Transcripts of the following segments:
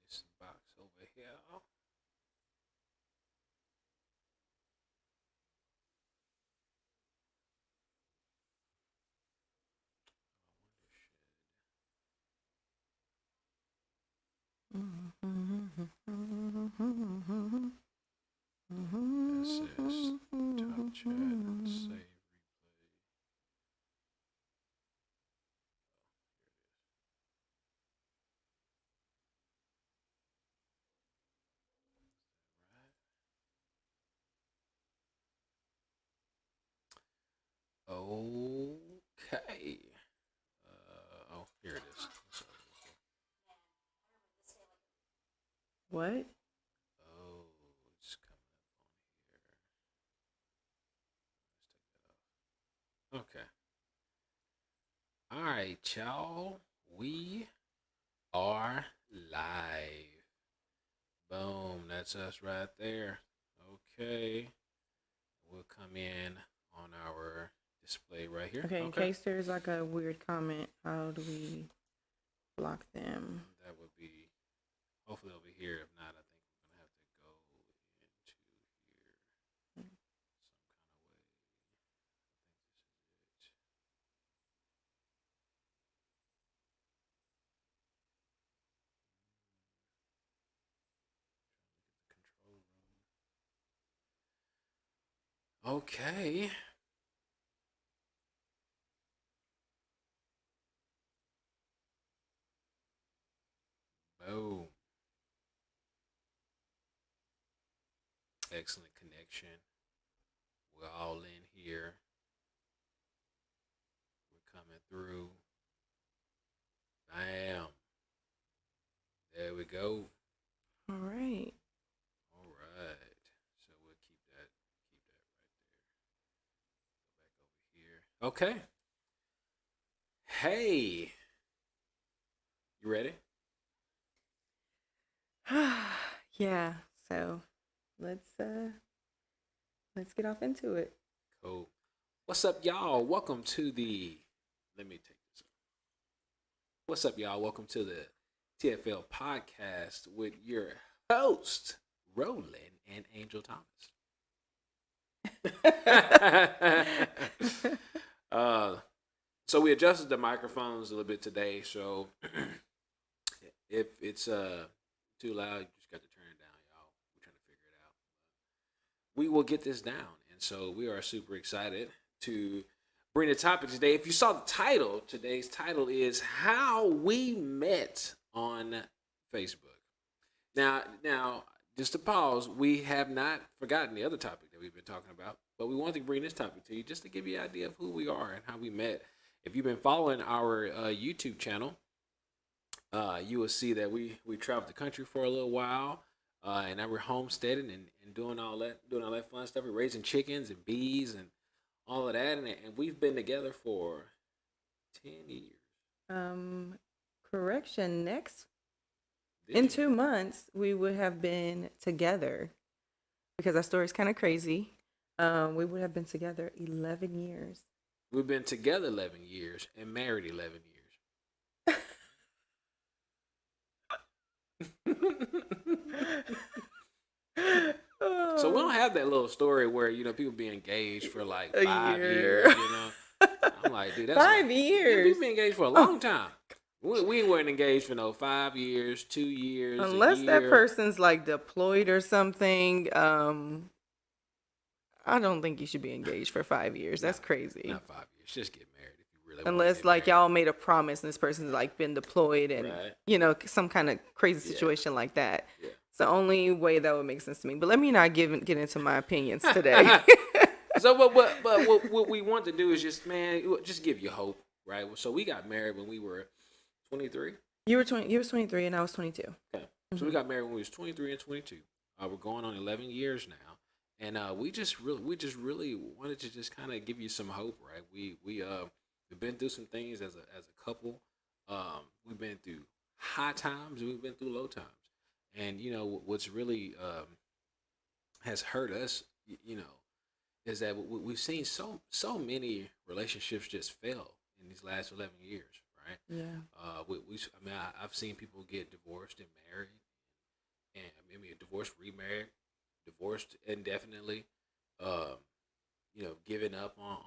this box over here. I wonder should that says top chat save replay. Right. Okay. Oh, here it is. Sorry. What? Oh, it's coming up on here. Let's take that off. Okay. All right, y'all. We are live. Boom. That's us right there. Okay. We'll come in on our display right here. Okay, in Okay. case there's like a weird comment, how do we block them? That would be hopefully over here. If not, I think we're gonna have to go into here some kind of way. I think this is it. Trying to look at the control room. Okay. Boom. Excellent connection. We're all in here. We're coming through. Bam. There we go. All right. All right. So we'll keep that right there. Go back over here. Okay. Hey. You ready? Yeah. So let's get off into it. Cool. What's up, y'all? Welcome to the. Let me take this. What's up, y'all? Welcome to the TFL podcast with your host, Roland and Angel Thomas. uh, so we adjusted the microphones a little bit today. So if it's too loud, you just got to turn it down, y'all. We're trying to figure it out. We will get this down, and so we are super excited to bring the topic today. If you saw the title, today's title is "How We Met on Facebook." Now, just to pause, we have not forgotten the other topic that we've been talking about, but we wanted to bring this topic to you just to give you an idea of who we are and how we met. If you've been following our YouTube channel, you will see that we traveled the country for a little while, and now we're homesteading and doing all that fun stuff. We're raising chickens and bees and all of that, and we've been together for 10 years. Um, Correction. Next, Did in you? 2 months, we would have been together because our story's kind of crazy. We would have been together 11 years. We've been together 11 years and married 11 years. So we don't have that little story where people be engaged for like A 5 years. year. I'm like, dude, that's 5 years. People been engaged for a long time. We weren't engaged for no 5 years, 2 years, Unless a that year. person's like deployed or something, I don't think you should be engaged for 5 years. That's crazy. Not 5 years. Just get married if you really. Unless like y'all made a promise and this person's like been deployed and right. some kind of crazy situation like that. Yeah. It's the only way that would make sense to me. But let me not get into my opinions today. So, what we want to do is just give you hope, right? So we got married when we were 23. You were 23 and I was 22. Okay. So we got married when we was 23 and 22. We're going on 11 years now, and we just really wanted to just kind of give you some hope, right? We've been through some things as a couple. We've been through high times and we've been through low times, and what's really has hurt us, is that we've seen so many relationships just fail in these last 11 years, right? Yeah. I've seen people get divorced and married and I mean, divorced, remarried, divorced indefinitely, um, giving up on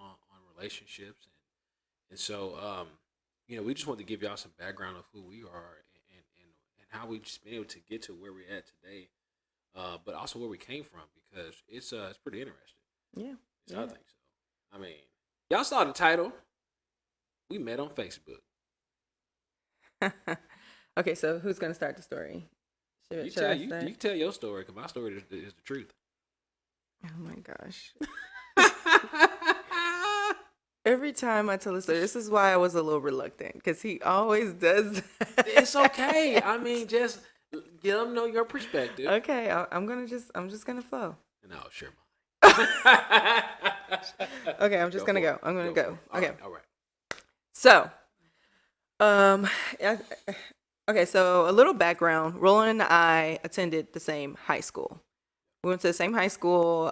relationships, and so we just want to give y'all some background of who we are and how we've just been able to get to where we're at today, but also where we came from because it's pretty interesting. Yeah. So I think so. I mean, y'all saw the title. We met on Facebook. Okay, so who's gonna start the story? Should I start? You tell your story because my story is the truth. Oh my gosh. Every time I tell a story, this is why I was a little reluctant because he always does that. It's okay. I mean, just let them know your perspective. Okay, I'm just gonna flow. No, sure. Okay, I'm just gonna go. I'm gonna go. Okay. All right. So, yeah, okay. So a little background. Roland and I attended the same high school. We went to the same high school.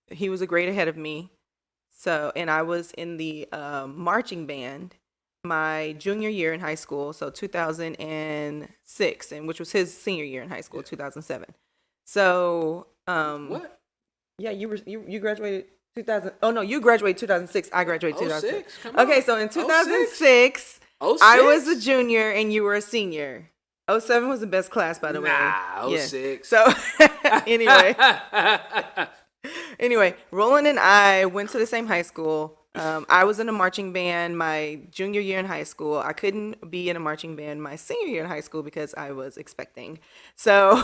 He was a grade ahead of me. So, and I was in the marching band my junior year in high school, so 2006, and which was his senior year in high school, 2007. So, what? Yeah, you graduated 2000. Oh no, you graduated 2006. I graduated 2006. Okay, so in 2006, I was a junior and you were a senior. 07 was the best class, by the way. Nah, 06. So anyway, Roland and I went to the same high school. I was in a marching band my junior year in high school. I couldn't be in a marching band my senior year in high school because I was expecting. So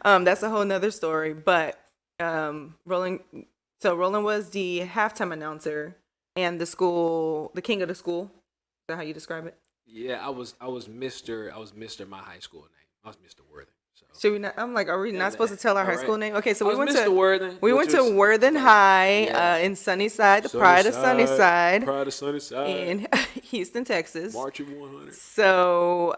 that's a whole nother story. But Roland was the halftime announcer and the king of the school. Is that how you describe it? Yeah, I was Mr. My high school name. I was Mr. Worthing. So should we not? I'm like, are we not supposed to tell our high school name? Okay, so we went Mr. to Worthing. We went to Worthing High in Sunnyside, the Pride of Sunnyside, in Houston, Texas. Marching 100. So,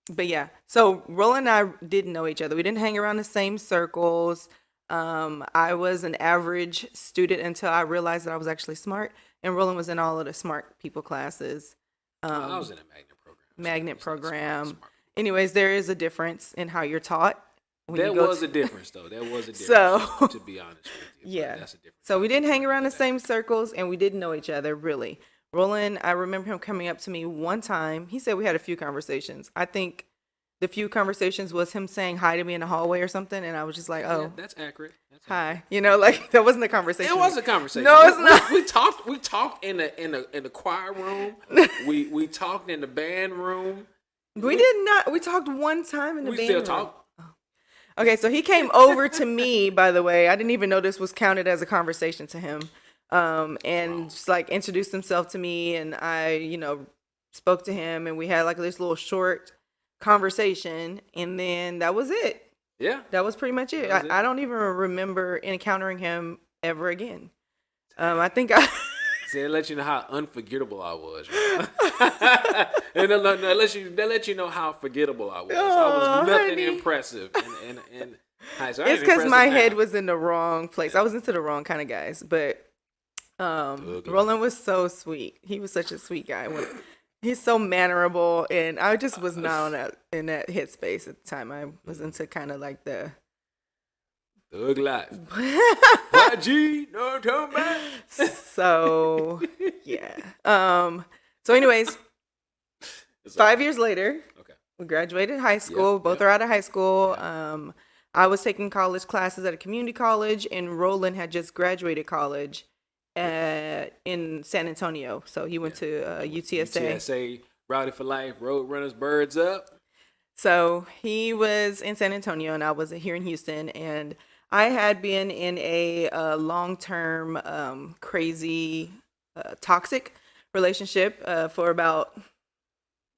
but yeah, so Roland and I didn't know each other. We didn't hang around the same circles. I was an average student until I realized that I was actually smart, and Roland was in all of the smart people classes. I was in a magnet program. Smart. Anyways, there is a difference in how you're taught. There was a difference, though. There was a difference. So, to be honest with you, yeah, that's a difference. So we didn't hang around the same circles, and we didn't know each other really. Roland, I remember him coming up to me one time. He said we had a few conversations. I think the few conversations was him saying hi to me in the hallway or something, and I was just like, "Oh, yeah, that's accurate." Hi, like that wasn't a conversation. It was a conversation. No, it's not. We talked in the choir room. we talked in the band room. We did not. We talked one time in the band room. We still talk. Okay, so he came over to me. By the way, I didn't even know this was counted as a conversation to him, and just like introduced himself to me, and I, spoke to him, and we had like this little short conversation, and then that was it. Yeah, that was pretty much it. I don't even remember encountering him ever again. I think See, they let you know how unforgettable I was. Right? And they let you know how forgettable I was. I was nothing impressive. And it's because my head was in the wrong place. I was into the wrong kind of guys. But Roland was so sweet. He was such a sweet guy. He's so mannerable, and I just was not in that headspace at the time. I was into kind of like the thug life. YG, no I'm talking about. So yeah. So anyways, 5 years later, we graduated high school. Both are out of high school. I was taking college classes at a community college, and Roland had just graduated college in San Antonio. So he went to UTSA. UTSA, Rowdy for Life, Road Runners, Birds Up. So he was in San Antonio, and I was here in Houston, and I had been in a long-term, crazy, toxic relationship for about,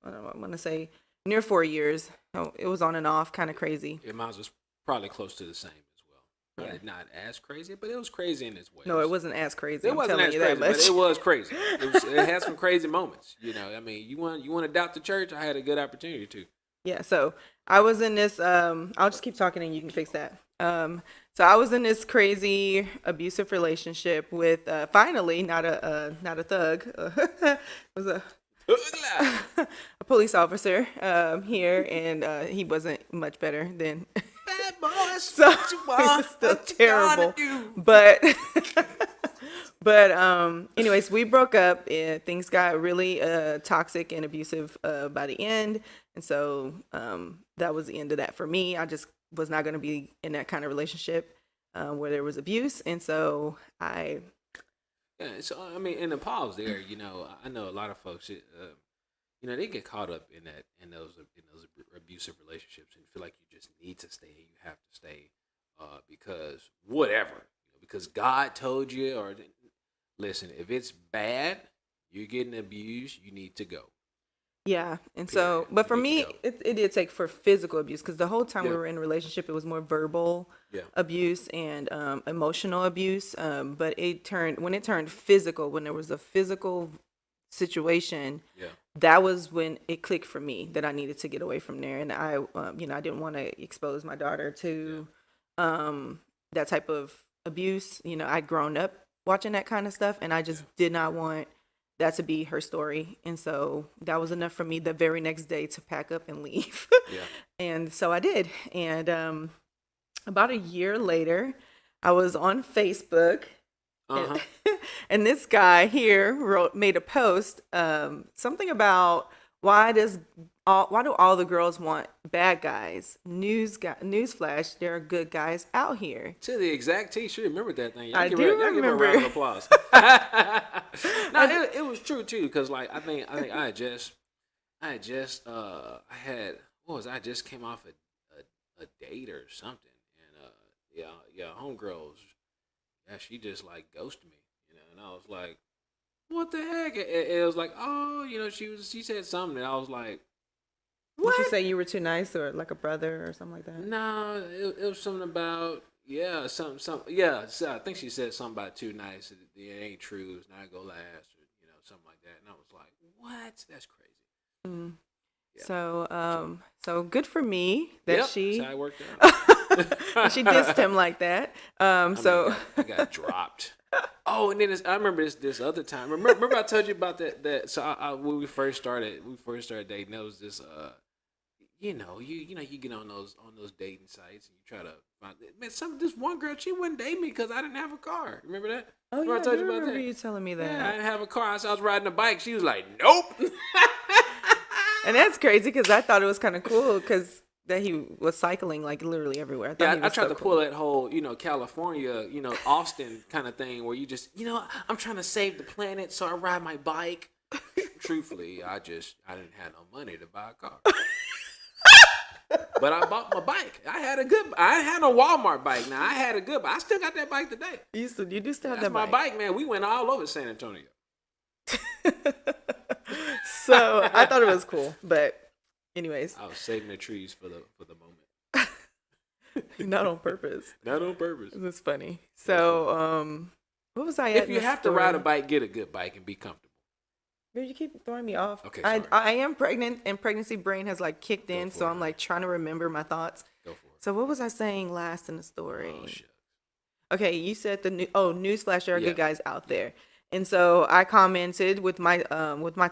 I want to say, near 4 years. It was on and off, kind of crazy. Mine was probably close to the same as well. Probably not as crazy, but it was crazy in its way. No, it wasn't as crazy. It wasn't as crazy, but it was crazy. It had some crazy moments. I mean, you want to adopt the church? I had a good opportunity to. Yeah, so I was in this. I'll just keep talking, and you can fix that. So I was in this crazy abusive relationship with finally not a thug. It was a a police officer here, and he wasn't much better than. Bad boys, So what you he want? was still What you gonna terrible, do? but anyways, we broke up. And things got really toxic and abusive by the end, and so that was the end of that for me. I just was not going to be in that kind of relationship where there was abuse, and so I. Yeah, so I mean, in the pause there, I know a lot of folks, they get caught up in those abusive relationships and feel like you just need to stay, you have to stay, because whatever, because God told you, or listen, if it's bad, you're getting abused, you need to go. Yeah, and Period. so, but You for need to me, go. it did take for physical abuse because the whole time we Yeah, were in a relationship, it was more verbal yeah, abuse and emotional abuse. But when it turned physical, when there was a physical situation, yeah, that was when it clicked for me that I needed to get away from there, and I didn't want to expose my daughter yeah, to that type of abuse. I'd grown up watching that kind of stuff, and I yeah, just did not want that to be her story. And so that was enough for me the very next day to pack up and leave. yeah. And so I did. And about a year later, I was on Facebook, Uh and, huh. and this guy here made a post, something about why do all the girls want bad guys? Newsflash, there are good guys out here. To the exact T-shirt. Remember that thing? I do Y'all give her a remember. round of applause. No, it was true too. Cause like I think I had what was I just came off a date or something, and yeah, homegirls, yeah, she just like ghosted me, and I was like, what the heck? It was like, oh, she said something, and I was like, Did she what? say you were too nice or like a brother or something like that? No, it was something about, yeah, yeah. So I think she said something about too nice. It ain't true. It's not gonna last, or something like that. And I was like, what? That's crazy. Mm. Yeah. So, So so good for me that yep, that's how she it worked that she dissed out. him like that. I mean, So I got dropped. Oh, and then I remember this other time. Remember I told you about that. So when we first started dating. There was this you get on those dating sites and you try to find, man. This one girl, she wouldn't date me because I didn't have a car. Remember that? oh Remember yeah, I I told do you about remember that? you telling me Yeah, I that. didn't have a car. So I was riding a bike. She was like, nope. And that's crazy because I thought it was kind of cool because that he was cycling like literally everywhere. I thought Yeah, he I was tried so to cool. pull that whole, California, Austin kind of thing where you just, I'm trying to save the planet, so I ride my bike. Truthfully, I didn't have no money to buy a car. But I bought my bike. I had a Walmart bike. Now I had a good, I still got that bike today. You do still have That's that my bike. bike, man. We went all over San Antonio. So I thought it was cool, but anyways, I was saving the trees for the moment. not on purpose. Not on purpose. This is funny. That's So, funny. what was I at If in you the have to ride a story? bike, get a good bike and be comfortable. Girl, you keep throwing me off. Okay, I sorry. I am pregnant, and pregnancy brain has like kicked Go in, for so it, I'm honey. like trying to remember my thoughts. Go for it. So what was I saying last in the story? Oh shit. Okay, you said newsflash, there are Yeah. good guys out Yeah. there, and so I commented with my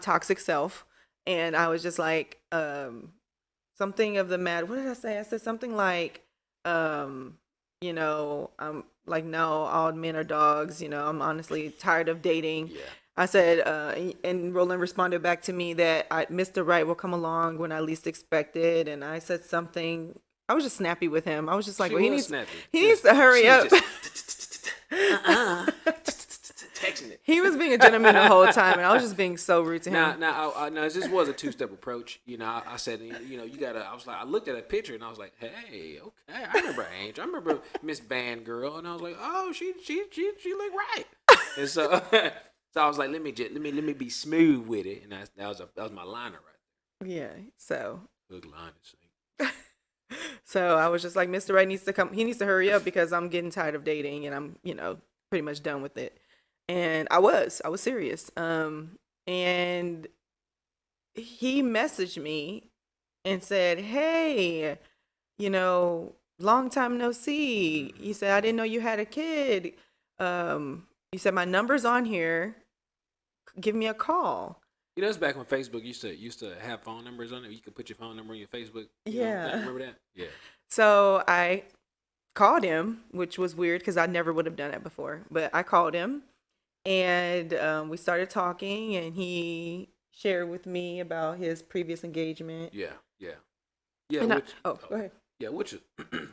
toxic self, and I was just like something of the mad. What did I say? I said something like I'm like, no, all men are dogs. I'm honestly tired of dating. Yeah. I said, and Roland responded back to me that Mr. Right will come along when I least expect it. And I said something. I was just snappy with him. I was just like, She well, was snappy. he needs to hurry She was up. just texting it. He was being a gentleman the whole time, and I was just being so rude to him. Now, this was a two-step approach. I said, you gotta. I was like, I looked at a picture and I was like, hey, okay, I remember Angel. I remember Miss Band Girl, and I was like, oh, she looked right. And so, so I was like, let me be smooth with it, and that was my liner right Yeah. So there. Hook, line, and sinker. So I was just like, Mr. Right needs to come. He needs to hurry up because I'm getting tired of dating and I'm, pretty much done with it. And I was serious. And he messaged me and said, hey, long time no see. He said, I didn't know you had a kid. He said, my number's on here. Give me a call. It's back when Facebook used to have phone numbers on it. You could put your phone number on your Facebook. Yeah. Remember that? Yeah. So I called him, which was weird because I never would have done it before. But I called him, and we started talking, and he shared with me about his previous engagement. Yeah. Yeah. Yeah. And Oh, go ahead. yeah, which is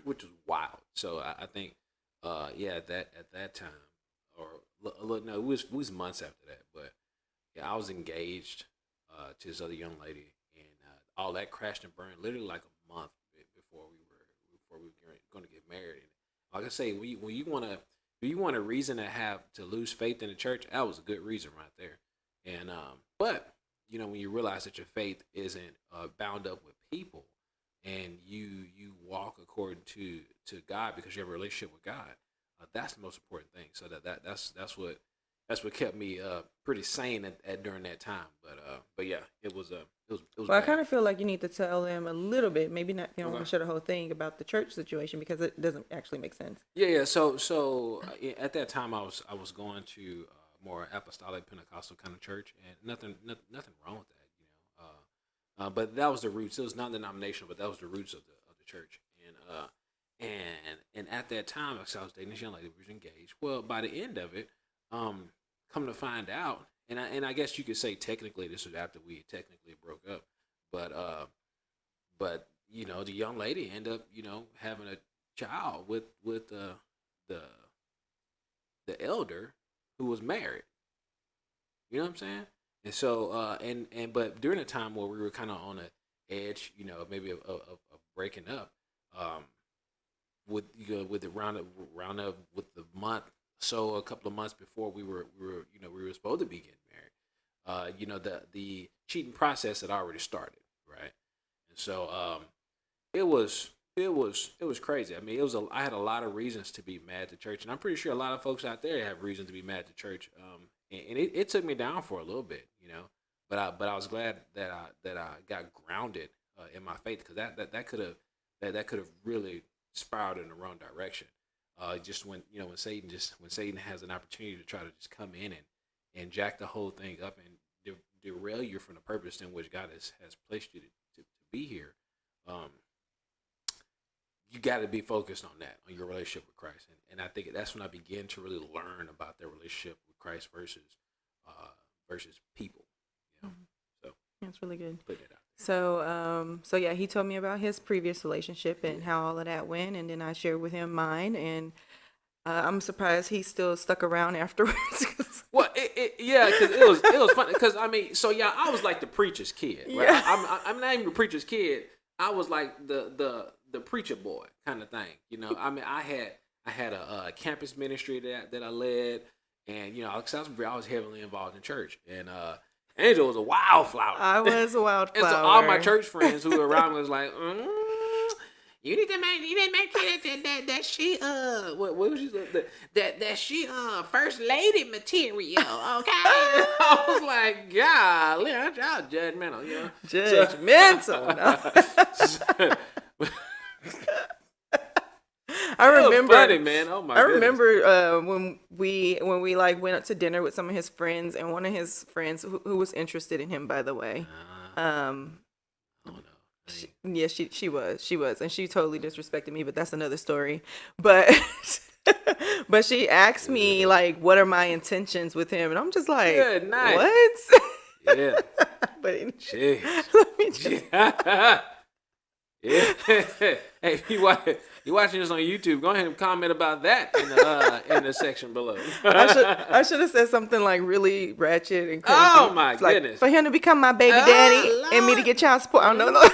which is wild. So I think, yeah, at that time, or no, it was months after that, but yeah, I was engaged to this other young lady, and all that crashed and burned literally like a month before we were going to get married. And like I say, when you want a reason to lose faith in the church, that was a good reason right there. And but when you realize that your faith isn't bound up with people, and you walk according to God because you have a relationship with God, that's the most important thing. So that's what kept me pretty sane during that time. But yeah, it was Well, I bad. kind of feel like you need to tell him a little bit, maybe not, you don't want Okay. to share the whole thing about the church situation because it doesn't actually make sense. Yeah. At that time, I was going to more apostolic Pentecostal kind of church, and nothing wrong with that. But that was the roots. It was non-denominational, but that was the roots of the church. And at that time, like I was dating this young lady. We were engaged. Well, by the end of it, come to find out, and I guess you could say technically this was after we technically broke up, but the young lady ended up having a child with the the elder who was married. You know what I'm saying? And so but during the time where we were kind of on the edge, maybe of breaking up, um, with the round up with the month, so a couple of months before we were supposed to be getting married, the cheating process had already started, right? And so it was crazy. I mean, I had a lot of reasons to be mad at the church, and I'm pretty sure a lot of folks out there have reason to be mad at the church. And it took me down for a little bit. But I was glad that I got grounded in my faith, because that could have really spiraled in the wrong direction. Just when Satan has an opportunity to try to just come in and jack the whole thing up and derail you from the purpose in which God has placed you to be here. Um, you got to be focused on that, on your relationship with Christ, and I think that's when I began to really learn about their relationship with Christ versus people. You know, so That's really good. put it out So yeah, he told me about his previous relationship and how all of that went, and then I shared with him mine, and I'm surprised he's still stuck around afterwards. Well, yeah, because it was funny. Because I mean, so yeah, I was like the preacher's kid, right? Yeah. I'm not even the preacher's kid. I was like the preacher boy kind of thing. I mean, I had a campus ministry that I led, and 'cause I was heavily involved in church, and Angel was a wildflower. I was a And so all my wildflower. church friends who were around me was like, you need to make sure that she what was she that she first lady material, okay? I was like, golly, y'all judgmental, Judgmental. No. I It was remember. funny, man. Oh my I goodness. remember when we like went out to dinner with some of his friends, and one of his friends who was interested in him, by the way. Um, Oh no. yeah, she was, and she totally disrespected me, but that's another story. But but she asked me like, what are my intentions with him, and I'm just like, Good night. what? Yeah. But Jeez. let me just Yeah. Hey, if you watching this on YouTube, go ahead and comment about that in the section below. I should have said something like really ratchet and crazy. Oh, my It's like, goodness. for him to become my baby daddy and me to Lord. get child support. I don't know.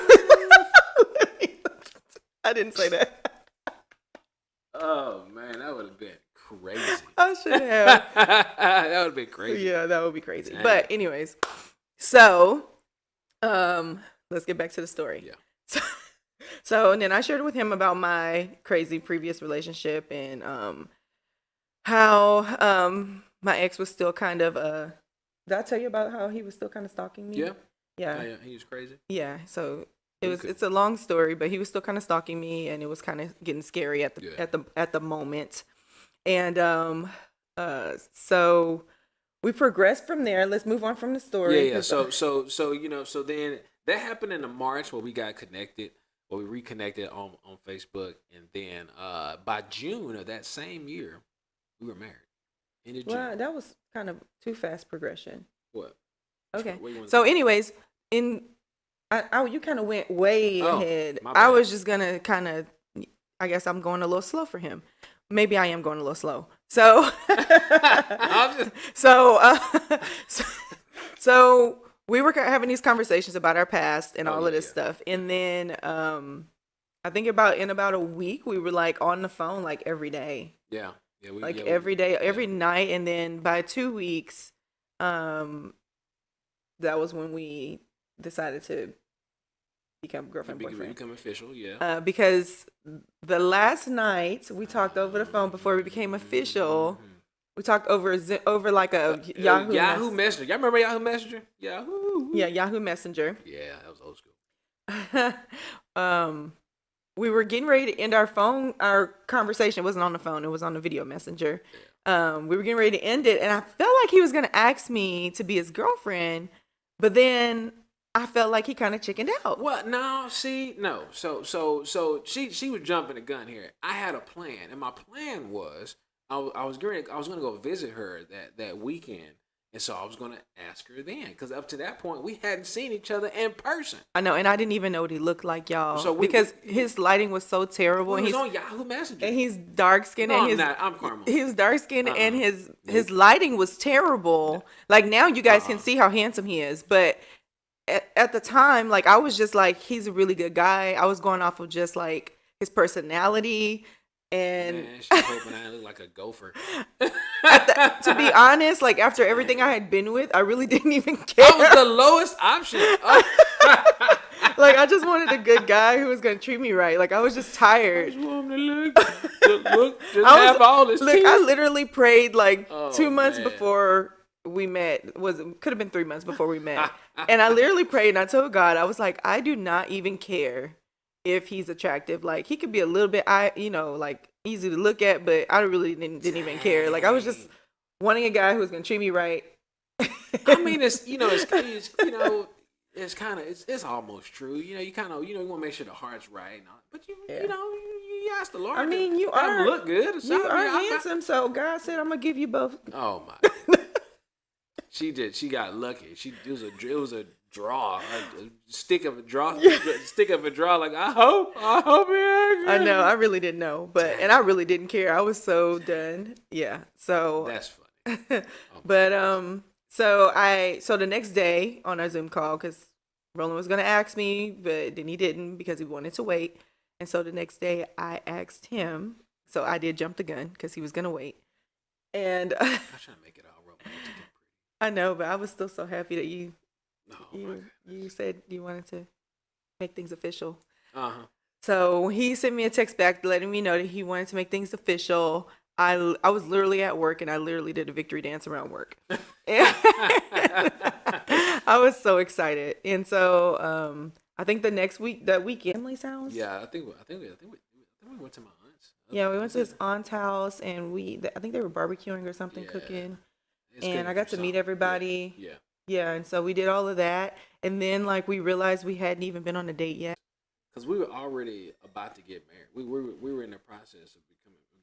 I didn't say that. Oh man, that would have been crazy. I should have. That would have been crazy. Yeah, that would be crazy. Dang. But anyways, so let's get back to the story. Yeah. So and then I shared with him about my crazy previous relationship and how my ex was still kind of did I tell you about how he was still kind of stalking me? Yeah. Yeah. Oh, yeah. He was crazy. Yeah. So Okay. it's a long story, but he was still kind of stalking me, and it was kind of getting scary Yeah. at the moment. And so we progressed from there. Let's move on from the Yeah, story. yeah. So then that happened in the March where we got connected, where we reconnected on Facebook, and then by June of that same year, we were married. End of June. Well, that was kind of too fast progression. What? Okay. What you want to So, say? anyways, in you kind of went way Oh, ahead. my I bad. was just gonna kind of, I guess I'm going a little slow for him. Maybe I am going a little slow. So, I'm just, so, so, so we were having these conversations about our past and oh all yeah, of this yeah, stuff, and then I think in about a week we were like on the phone like every day, yeah, yeah. like every day, Yeah. every night, and then by 2 weeks, um, that was when we decided to become girlfriend boyfriend. Become official. Yeah. Because the last night we talked over the phone before we became official. Mhm. We talked over like a Yahoo Messenger. Y'all remember Yahoo Messenger? Yahoo. Yeah, Yahoo Messenger. Yeah, that was old school. um, we were getting ready to end our conversation. It wasn't on the phone, it was on the video messenger. We were getting ready to end it, and I felt like he was gonna ask me to be his girlfriend, but then I felt like he kind of chickened out. What? No, see, no. So she was jumping the gun here. I had a plan, and my plan was I was going to go visit her that weekend, and so I was going to ask her then, because up to that point we hadn't seen each other in person. I know, and I didn't even know what he looked like, y'all. So because his lighting was so terrible. He and was on Yahoo Messenger, and he's dark skinned. No, and I'm his, not. I'm Carmel. He was dark skinned, and his lighting was terrible. Like now, you guys can see how handsome he is, but at the time, like I was just like, he's a really good guy. I was going off of just like his personality. And Man, she's hoping I look like a gopher. To be honest, like after everything I had been with, I really didn't even care. I was the lowest option. Like I just wanted a good guy who was gonna treat me right. Like I was just tired. I just want him to look, just have all this. Look, I literally prayed like 2 months man. before we met. Could have been 3 months before we met. And I literally prayed and I told God, I was like, I do not even care if he's attractive. Like he could be a little bit, like easy to look at, but I really didn't even care. Like I was just wanting a guy who was gonna treat me right. I mean, it's it's kind of it's almost true. You kind of you want to make sure the heart's right, but you ask the Lord. I mean, you look good. You are handsome, so God said, I'm gonna give you both. Oh my. She did. She got lucky. It was a draw, a stick of a draw, stick of a draw. Like I hope. Yeah. I know. I really didn't know, and I really didn't care. I was so done. Yeah. So that's funny. But so the next day on our Zoom call, because Roland was gonna ask me, but then he didn't because he wanted to wait. And so the next day I asked him. So I did jump the gun because he was gonna wait. And I was trying to make it all romantic. I know, but I was still so happy that you said you wanted to make things official. So he sent me a text back letting me know that he wanted to make things official. I was literally at work and I literally did a victory dance around work. I was so excited. And so I think the next week, that weekend, Emily's house. Yeah, I think we went to my aunt's. Yeah, we went to his aunt's house and I think they were barbecuing or something, cooking. And I got to meet everybody. Yeah. Yeah, and so we did all of that. And then like we realized we hadn't even been on a date yet. Because we were already about to get married. We were in the process of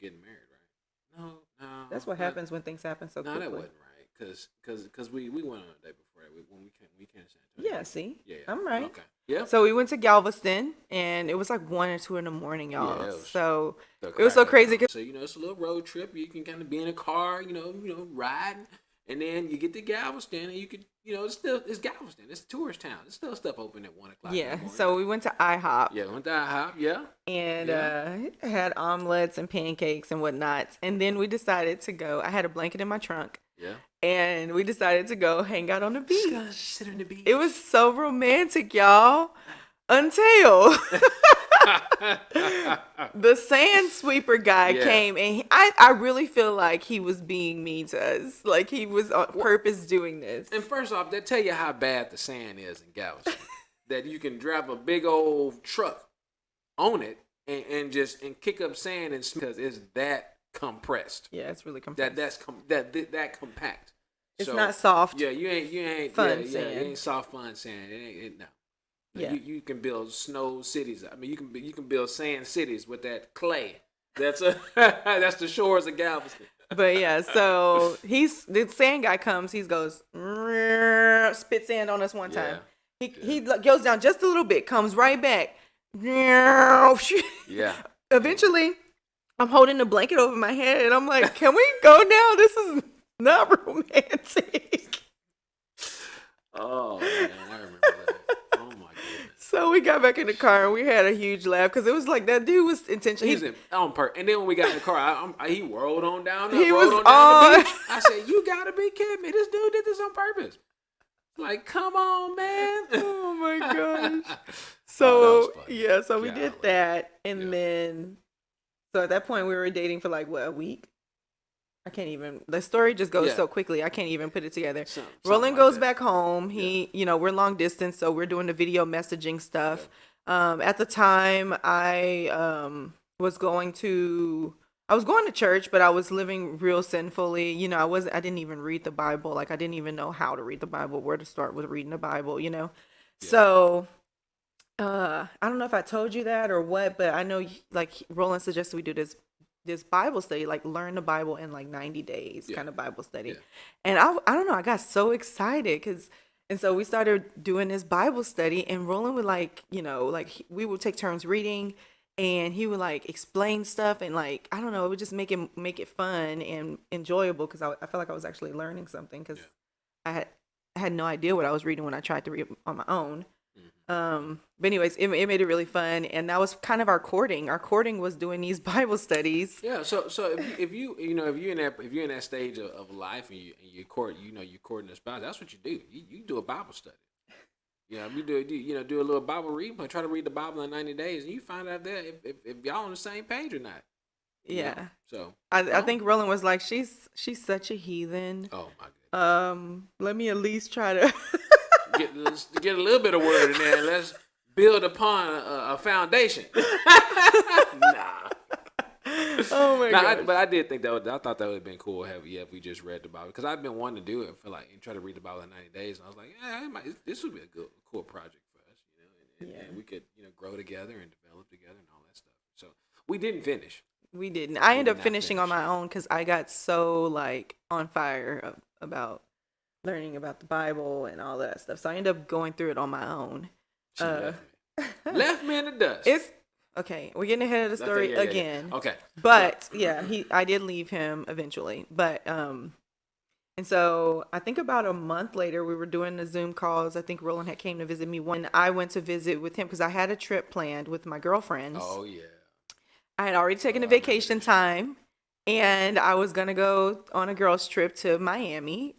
getting married, right? No. That's what happens when things happen so quickly. No, that wasn't right. Because we went on a date before that. When we came to San Antonio. Yeah, see? Yeah. I'm right. Okay. Yeah. So we went to Galveston, and it was like 1 or 2 in the morning, y'all. Yeah, it was so crazy. So it's a little road trip. You can kind of be in a car, riding, and then you get to Galveston, and you could, it's Galveston. It's a tourist town. There's still stuff open at 1 o'clock. Yeah. So we went to IHOP. Yeah, went to IHOP. Yeah. And had omelets and pancakes and whatnot. And then we decided to go. I had a blanket in my trunk. Yeah. And we decided to go hang out on the beach. Sit on the beach. It was so romantic, y'all. Until the sand sweeper guy came, and I really feel like he was being mean to us. Like he was on purpose doing this. And first off, they tell you how bad the sand is in Galveston. That you can drive a big old truck on it and kick up sand because it's that compressed. Yeah, it's really compressed. That compact. It's So not soft yeah, you ain't fun yeah, it sand. ain't soft fun sand. It ain't no. No, Yeah. you can build snow cities. I mean, you can build sand cities with that clay. That's a that's the shores of Galveston. But yeah, so the sand guy comes, he goes spit sand on us one Yeah, time. He yeah, he goes down just a little bit, comes right back. yeah, yeah. Eventually, I'm holding the blanket over my head and I'm like, "Can we go now? This is not romantic." Oh man, I remember that. Oh my goodness. So we got back in the car and Shoot. we had a huge laugh because it was like that dude was He intentional. was on purpose. And then when we got in the car, he rolled on down He rolled was on down the on. beach. I said, "You gotta be kidding me! This dude did this on purpose." Like, come on, man. Oh my gosh. Oh, that was So funny. yeah, so we did Golly. that, and Yeah. then so at that point we were dating for like what, a week. I can't even. The story just goes Yeah. so quickly. I can't even put it together. Something Roland like goes that. back home. We're long distance, so we're doing the video messaging stuff. At the time, I was going to church, but I was living real sinfully. I didn't even read the Bible. Like I didn't even know how to read the Bible, where to start with reading the Bible. Yeah. So I don't know if I told you that or what, but I know like Roland suggested we do this Bible study, like learn the Bible in like 90 days Yeah. kind of Bible study. Yeah. And I don't know, I got so excited and so we started doing this Bible study, and Roland would like, we would take turns reading, and he would like explain stuff, and like, I don't know, it would just make it fun and enjoyable because I felt like I was actually learning something because I had no idea what I was reading when I tried to read on my own. But anyways, it made it really fun, and that was kind of our courting. Our courting was doing these Bible studies. Yeah. So if you're in that stage of life and you court you're courting a spouse, that's what you do. You do a Bible study. You do a little Bible reading, but try to read the Bible in 90 days, and you find out there if y'all on the same page or not. Yeah. So I think Roland was like, she's such a heathen. Oh my goodness. Let me at least try to Get a little bit of word in there, and let's build upon a foundation. Nah. Oh my god. But I did think I thought that would have been cool if we just read the Bible, because I've been wanting to do it for and try to read the Bible in 90 days, and I was like, this would be a cool project for us, and we could grow together and develop together and all that stuff. So we didn't finish. We didn't. I ended up not finishing on finish. my own because I got so like on fire about learning about the Bible and all that stuff. So I ended up going through it on my own. She left me in the dust. It's okay. We're getting ahead of the story again. Yeah. Okay. But yeah, I did leave him eventually. But and so I think about a month later, we were doing the Zoom calls. I think Roland had came to visit me when I went to visit with him because I had a trip planned with my girlfriends. Oh yeah. I had already taken a vacation time, and I was gonna go on a girls' trip to Miami.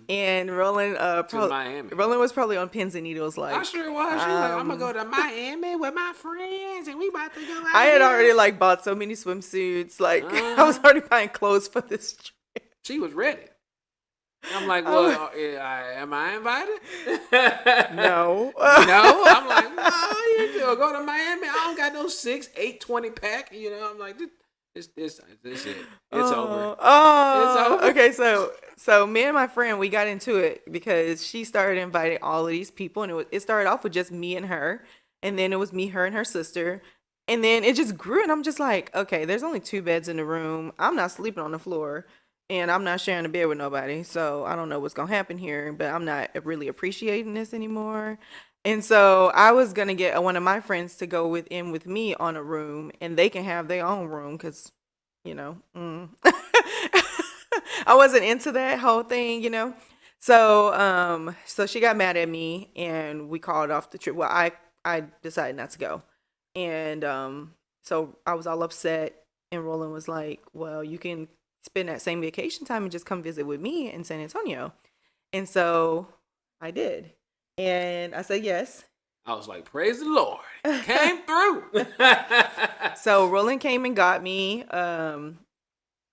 And Roland, Roland was probably on pins and needles. Like I sure was. She was like, "I'm gonna go to Miami with my friends, and we about to go out." I had already like bought so many swimsuits. Like I was already buying clothes for this trip. She was ready. I'm like, well, am I invited? No. No. I'm like, no, you do. Go to Miami. I don't got no 6, 8, 20 pack. I'm like, this it. It's over. Oh, It's over. okay. So me and my friend, we got into it because she started inviting all of these people, and it started off with just me and her, and then it was me, her, and her sister, and then it just grew, and I'm just like, okay, there's only 2 beds in the room. I'm not sleeping on the floor, and I'm not sharing a bed with nobody, so I don't know what's gonna happen here, but I'm not really appreciating this anymore. And so I was gonna get one of my friends to go in with me on a room, and they can have their own room because, I wasn't into that whole thing. So so she got mad at me, and we called off the trip. Well, I decided not to go, and so I was all upset. And Roland was like, "Well, you can spend that same vacation time and just come visit with me in San Antonio." And so I did. And I said yes. I was like, praise the Lord. Came through. So Roland came and got me.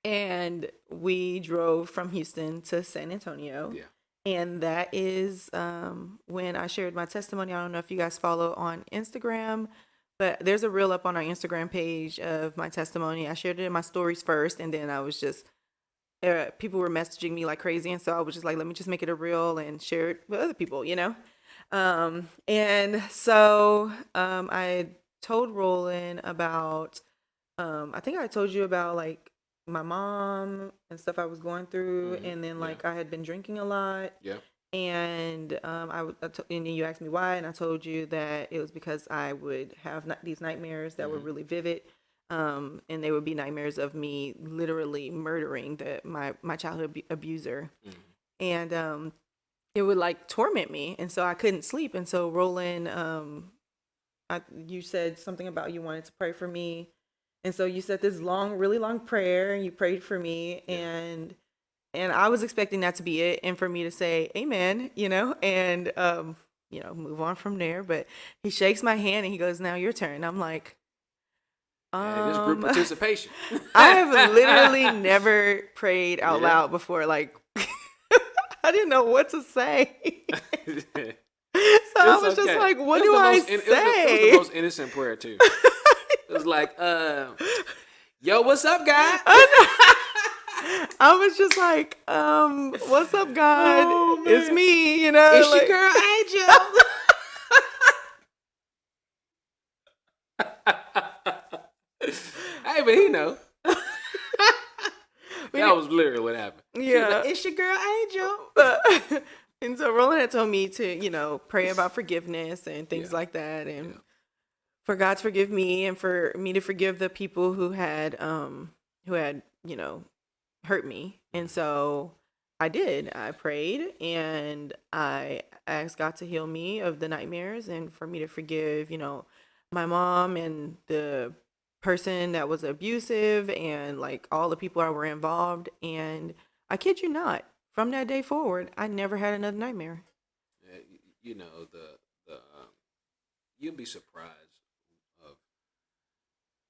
And we drove from Houston to San Antonio. Yeah. And that is when I shared my testimony. I don't know if you guys follow on Instagram, but there's a reel up on our Instagram page of my testimony. I shared it in my stories first, and then I was just people were messaging me like crazy, and so I was just like, let me just make it a reel and share it with other people, you know. And so I told Roland about I think I told you about like my mom and stuff I was going through, Mm-hmm. and then Yeah. like I had been drinking a lot, Yeah. and and then you asked me why, and I told you that it was because I would have these nightmares that were Mm-hmm. really vivid, and they would be nightmares of me literally murdering my childhood abuser, Mm-hmm. and it would like torment me, and so I couldn't sleep, and so Roland, you said something about you wanted to pray for me, and so you said this long, really long prayer, and you prayed for me, Yeah. and I was expecting that to be it, and for me to say amen, you know, and move on from there. But he shakes my hand and he goes, "Now your turn." I'm like, Hey, this group um, participation. I have literally never prayed out Yeah. loud before. Like, I didn't know what to say. So I It's was just okay. like, what It was do the I most. It was the say? most innocent prayer too. It was like, yo, what's up, guy? I was just like, what's up, God? Oh It's man, me, you know, it's your like, girl Angel. Hey, but he know. That was literally what happened. She was like, yeah. it's your girl Angel. And so Roland had told me to, pray about forgiveness and things Yeah. like that, and Yeah. for God to forgive me and for me to forgive the people who had, hurt me. And Mm-hmm. so I did. I prayed and I asked God to heal me of the nightmares and for me to forgive, my mom and the person that was abusive and like all the people that were involved. And I kid you not, from that day forward, I never had another nightmare. You know the you'll be surprised of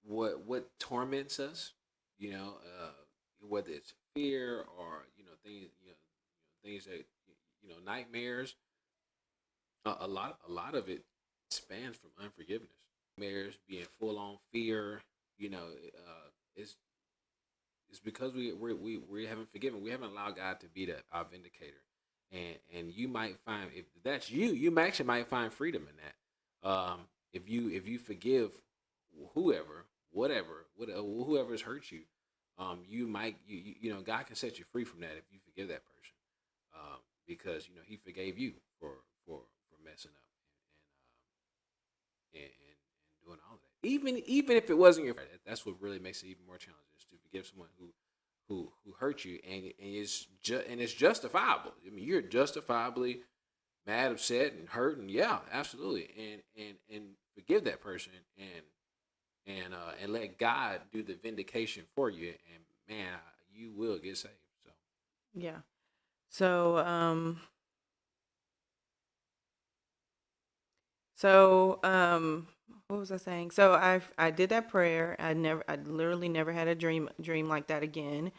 what torments us. You know, whether it's fear or things things that nightmares. A lot of it spans from unforgiveness. Nightmares being full on fear. You know, it's it's because we haven't forgiven. We haven't allowed God to be our vindicator. And you might find, if that's you actually might find freedom in that. If you forgive whoever, whoever has hurt you, you might God can set you free from that if you forgive that person, because He forgave you for messing up and doing all of that. Even if it wasn't your fault, that's what really makes it even more challenging, is to forgive someone who hurt you, and it's justifiable. I mean, you're justifiably mad, upset, and hurt, and yeah, absolutely, and forgive that person, and let God do the vindication for you, and man, you will get saved. So Yeah. So, what was I saying? So I did that prayer. I literally never had a dream like that again,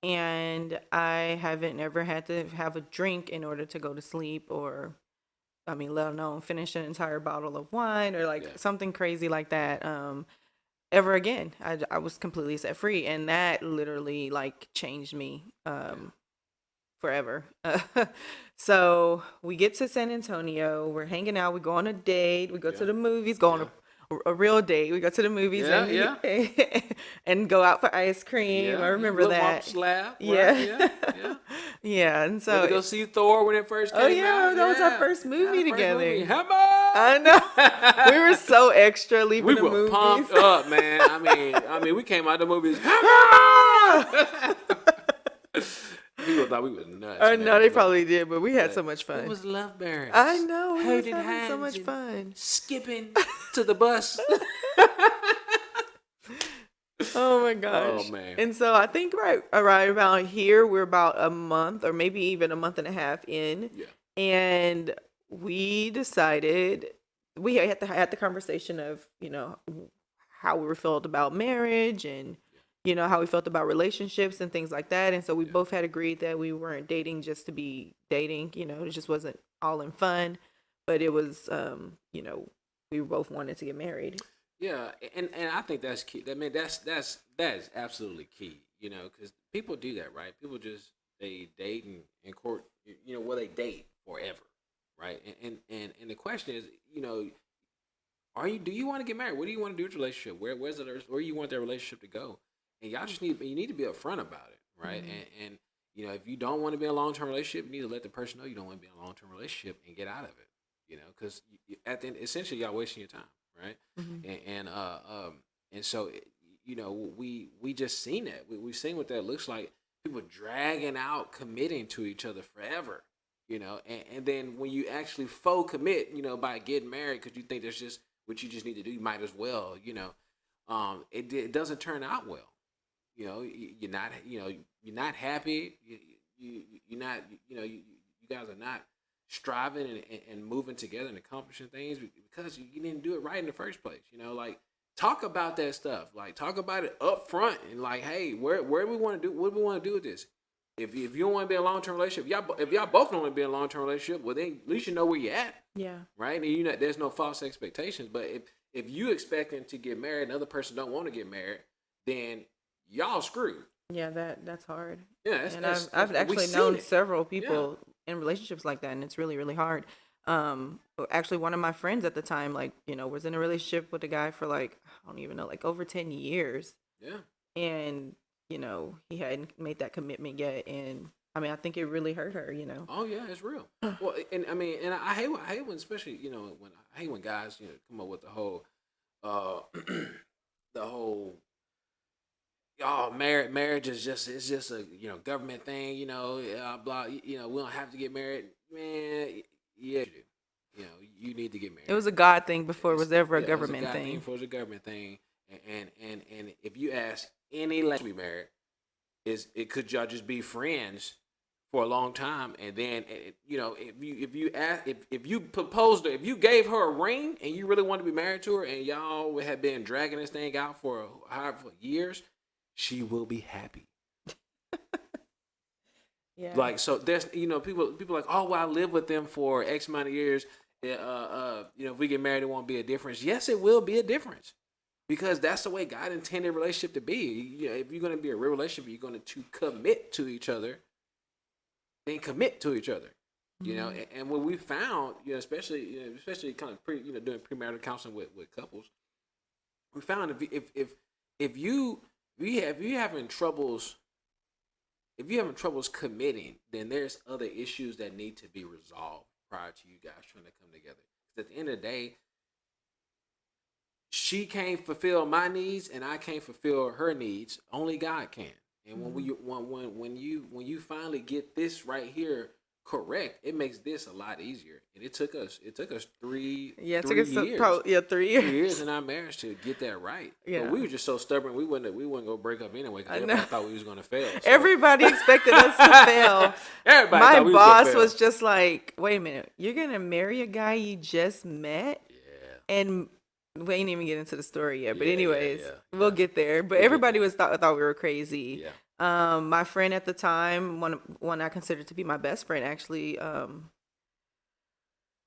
and I haven't ever had to have a drink in order to go to sleep, or I mean, let alone finish an entire bottle of wine or like yeah, something crazy like that. Ever again. I was completely set free, and that literally like changed me. yeah, Forever. So we get to San Antonio. We're hanging out. We go on a date. We go to yeah, the movies. Go on yeah, a real date. We go to the movies yeah, and yeah. and go out for ice cream. I Yeah, remember little mop that. slap, right? Yeah, Yeah, yeah. yeah. And Went to so, go see Thor when it first oh came yeah, out. that was our Yeah, first yeah, movie the first movie. together. Hammer. I know. We were so extra We leaving the were movies. pumped up, man. I mean, we came out the movies. Hammer! Hammer. People thought we was nuts, I know man. they probably did, but we had so But much we fun. was love I barons, know we was holding having so hands much and fun. skipping to the bus. Oh my Oh gosh. man. And so I think right about here we're about a month or maybe even a month and a half in, Yeah. and we decided we had the conversation of, how we felt about marriage and Yeah. how we felt about relationships and things like that. And so we Yeah. both had agreed that we weren't dating just to be dating, it just wasn't all in fun, but it was we both wanted to get married. Yeah, and I think that's key. I mean, that is absolutely key. because people do that, right? People just they date and court, they date forever, right? And the question is, do you want to get married? What do you want to do with your relationship? Where you want that relationship to go? And y'all just you need to be upfront about it, right? And if you don't want to be in a long term relationship, you need to let the person know you don't want to be in a long term relationship and get out of it, because at the end, essentially y'all wasting your time, right? Mm-hmm. And so we just seen that. We've seen what that looks like. People dragging out committing to each other forever, and then when you actually faux commit, by getting married because you think that's just what you just need to do, you might as well, it doesn't turn out well. You're not, you're not happy. You're not, you guys are not striving and moving together and accomplishing things because you didn't do it right in the first place. Like talk about that stuff. Like talk about it up front and like, hey, where we want to do, what do we want to do with this? If you don't want to be in a long term relationship, if y'all both don't want to be in a long term relationship, well then at least you know where you're at. Yeah. Right. And there's no false expectations. But if you expecting to get married and the other person don't want to get married, then y'all screwed. Yeah, that's hard. Yeah, I've actually known several people in relationships like that, and it's really, really hard. Actually, one of my friends at the time, was in a relationship with a guy for I don't even know, over 10 years. Yeah. And he hadn't made that commitment yet, and I mean, I think it really hurt her. Oh yeah, it's real. Well, and I mean, and I hate when, especially when I hate when guys come up with the whole, the whole. Oh, marriage is just a government thing, blah. We don't have to get married, man. Yeah, you do. You need to get married. It was a God thing before it was ever a government it was a God thing. Before it was a government thing, and if you ask any to be married, could y'all just be friends for a long time, and then if you proposed her, if you gave her a ring and you really wanted to be married to her, and y'all had been dragging this thing out for years. She will be happy. Yeah. Like, so there's, people like, oh, well, I live with them for X amount of years. If we get married, it won't be a difference. Yes, it will be a difference because that's the way God intended a relationship to be. If you're going to be a real relationship, you're going to commit to each other, then commit to each other. And what we found, especially kind of doing premarital counseling with couples, we found if you're having troubles committing, then there's other issues that need to be resolved prior to you guys trying to come together. Because at the end of the day, she can't fulfill my needs and I can't fulfill her needs. Only God can. And when you finally get this right here correct, it makes this a lot easier. And it took us 3 years. 3 years. 3 years in our marriage to get that right. Yeah. But we were just so stubborn. We wouldn't go break up anyway because everybody thought we was gonna fail. So. Everybody expected us to fail. Everybody. My thought we boss was just like, "Wait a minute, you're gonna marry a guy you just met?" Yeah. And we ain't even get into the story yet. But Yeah, anyways, yeah. we'll get there. But everybody thought we were crazy. Yeah. My friend at the time, one I considered to be my best friend, actually,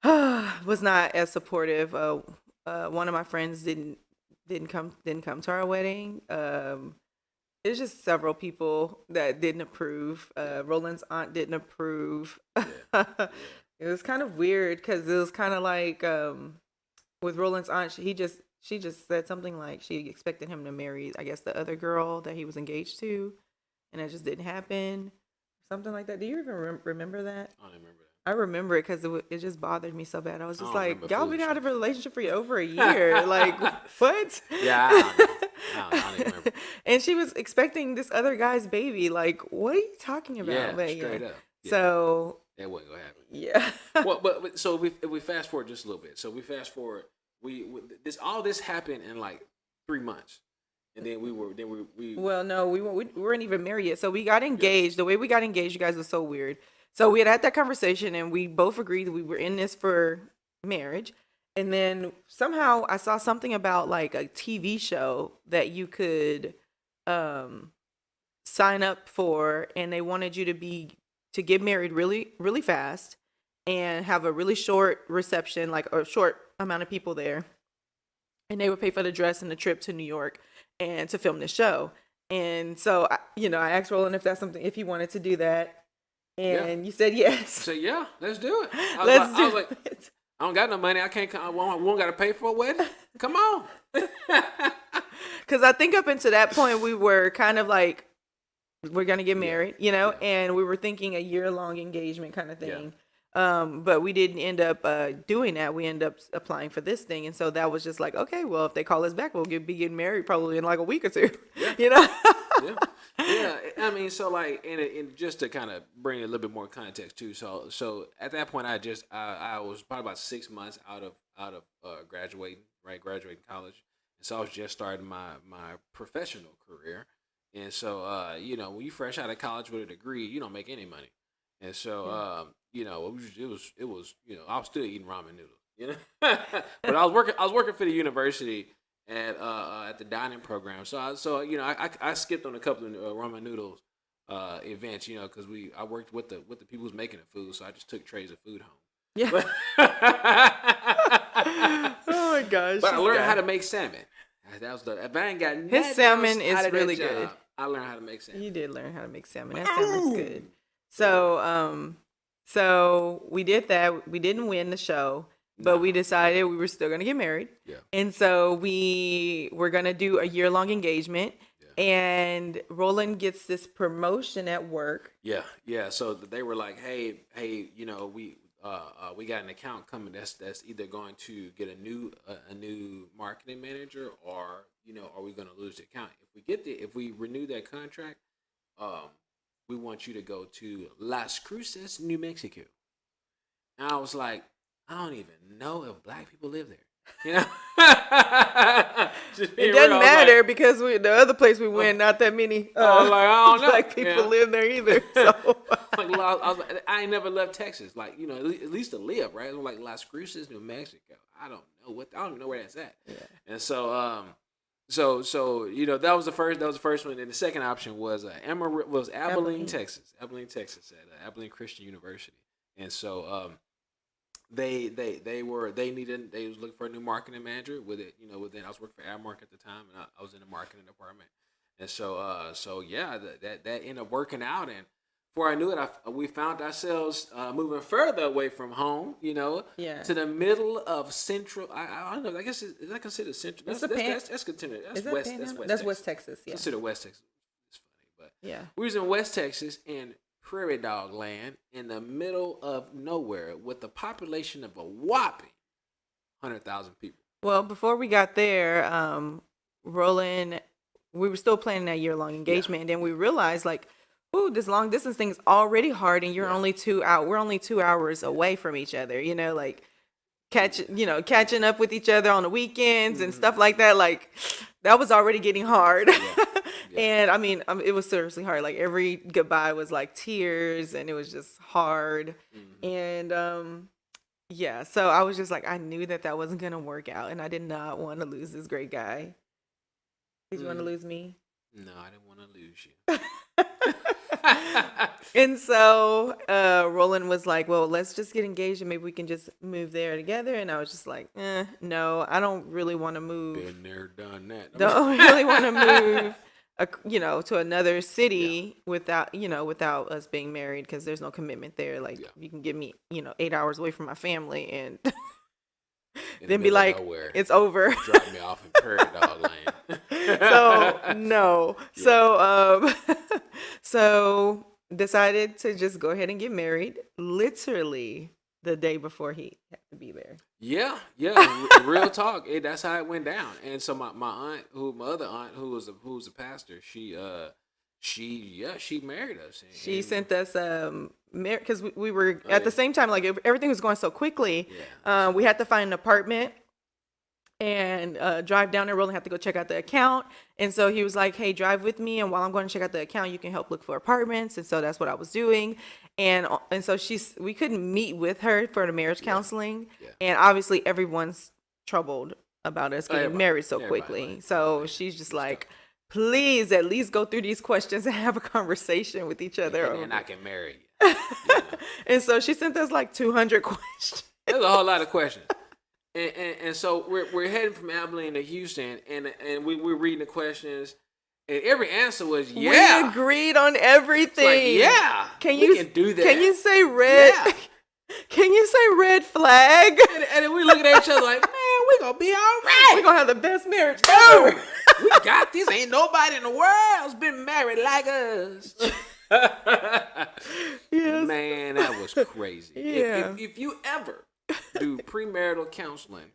was not as supportive. One of my friends didn't come to our wedding. It's just several people that didn't approve. Roland's aunt didn't approve. Yeah. It was kind of weird because it was kind of like with Roland's aunt, she just said something like she expected him to marry, I guess, the other girl that he was engaged to. And it just didn't happen, something like that. Do you even remember that? I don't remember that. I remember it because it just bothered me so bad. I was just I don't like, y'all been remember out of a relationship for over a year. Like, what? Yeah, I don't even remember. And she was expecting this other guy's baby. Like, what are you talking about? Yeah, But, straight up. Yeah. So That wasn't gonna happen. yeah. Well, but so if we fast forward just a little bit. So we fast forward. All this happened in like 3 months. And then we Well, no, we weren't even married yet. So we got engaged. The way we got engaged, you guys, was so weird. So we had that conversation, and we both agreed that we were in this for marriage. And then somehow I saw something about like a TV show that you could sign up for, and they wanted you to get married really, really fast and have a really short reception, like a short amount of people there. And they would pay for the dress and the trip to New York and to film the show. And so, I asked Roland if that's something, if he wanted to do that. Yeah. And you said yes. So yeah, let's do it. Let's I was do like, it. I don't got no money. I can't come. I won't got to pay for a wedding. Come on. Because I think up until that point, we were kind of like, we're going to get Yeah. married, Yeah. and we were thinking a year-long engagement kind of Yeah. thing. But we didn't end up doing that. We ended up applying for this thing. And so that was just like, okay, well, if they call us back, we'll be getting married probably in like a week or two, Yeah. Yeah. Yeah. I mean, so like, and just to kind of bring a little bit more context too. So at that point, I was probably about 6 months out of graduating college, and so I was just starting my professional career, and so when you fresh out of college with a degree, you don't make any money, and so it was I was still eating ramen noodles, but I was working for the university at the dining program. I skipped on a couple of ramen noodles events, because I worked with the people who's making the food, so I just took trays of food home. Yeah. But, Oh my gosh. but I this learned guy. how to make salmon. That was if I ain't got His nothing salmon else out is of that really job, good. I learned how to make salmon. You did learn how to make salmon. That salmon's good. So we did that. We didn't win the show, but we decided we were still going to get married. Yeah. And so we were going to do a year-long engagement. Yeah. And Roland gets this promotion at work. Yeah. So they were like, hey, we got an account coming that's either going to get a new marketing manager, or are we going to lose the account? If we renew that contract, we want you to go to Las Cruces, New Mexico. And I was like, I don't even know if black people live there. It doesn't matter because the other place we went, not that many I don't know. black people live there either. So. I ain't never left Texas. Like, at least to live, right? I'm like Las Cruces, New Mexico. I don't know where that's at. Yeah. And so that was the first one. And the second option was Abilene, Texas. Abilene, Texas at Abilene Christian University. And so they was looking for a new marketing manager with it. Within I was working for Admark at the time, and I was in the marketing department. And so that ended up working out. And before I knew it, we found ourselves moving further away from home, to the middle of central. I don't know. I guess is that considered central? That's considered. That's West Texas. Yeah. Considered West Texas. It's funny, but yeah, we was in West Texas in prairie dog land in the middle of nowhere with a population of a whopping 100,000 people. Well, before we got there, Roland, we were still planning that year-long engagement, and then we realized like, ooh, this long distance thing is already hard, and you're only 2 hours. We're only 2 hours away from each other. Like catching up with each other on the weekends and stuff like that. Like that was already getting hard. Yeah. And I mean, it was seriously hard. Like every goodbye was like tears, and it was just hard. And so I was just like, I knew that wasn't gonna work out, and I did not want to lose this great guy. Did you want to lose me? No, I didn't want to lose you. And so Roland was like, well, let's just get engaged and maybe we can just move there together. And I was just like, no, I don't really want to move. Been there, done that. Don't really want to move, to another city without us being married, because there's no commitment there. Like you can get me, 8 hours away from my family and then be like, it's over. Drop me off in prairie dog land. So no. Yeah. So decided to just go ahead and get married literally the day before he had to be there. Yeah, real talk. That's how it went down. And so my other aunt, who was a pastor, she married us. She sent us because we were at the same time, like everything was going so quickly. Yeah. We had to find an apartment and drive down there. Roland had to go check out the account, and so he was like, hey, drive with me, and while I'm going to check out the account, you can help look for apartments. And so that's what I was doing. And so we couldn't meet with her for the marriage counseling. Yeah. And obviously everyone's troubled about us getting married so quickly. So she's just like, please at least go through these questions and have a conversation with each other. And then I can marry you. And so she sent us like 200 questions. There's a whole lot of questions. And so we're heading from Abilene to Houston, and we're reading the questions, And every answer was We yeah. agreed on It's everything. like, yeah, Can we you can do that. Can you say red? Yeah. Can you say red flag? And then we looking at each other like, man, we gonna be all right. We're gonna have the best marriage Oh, ever. we got this. Ain't nobody in the world's been married like us. Yes. Man, that was crazy. Yeah. If you ever do premarital counseling,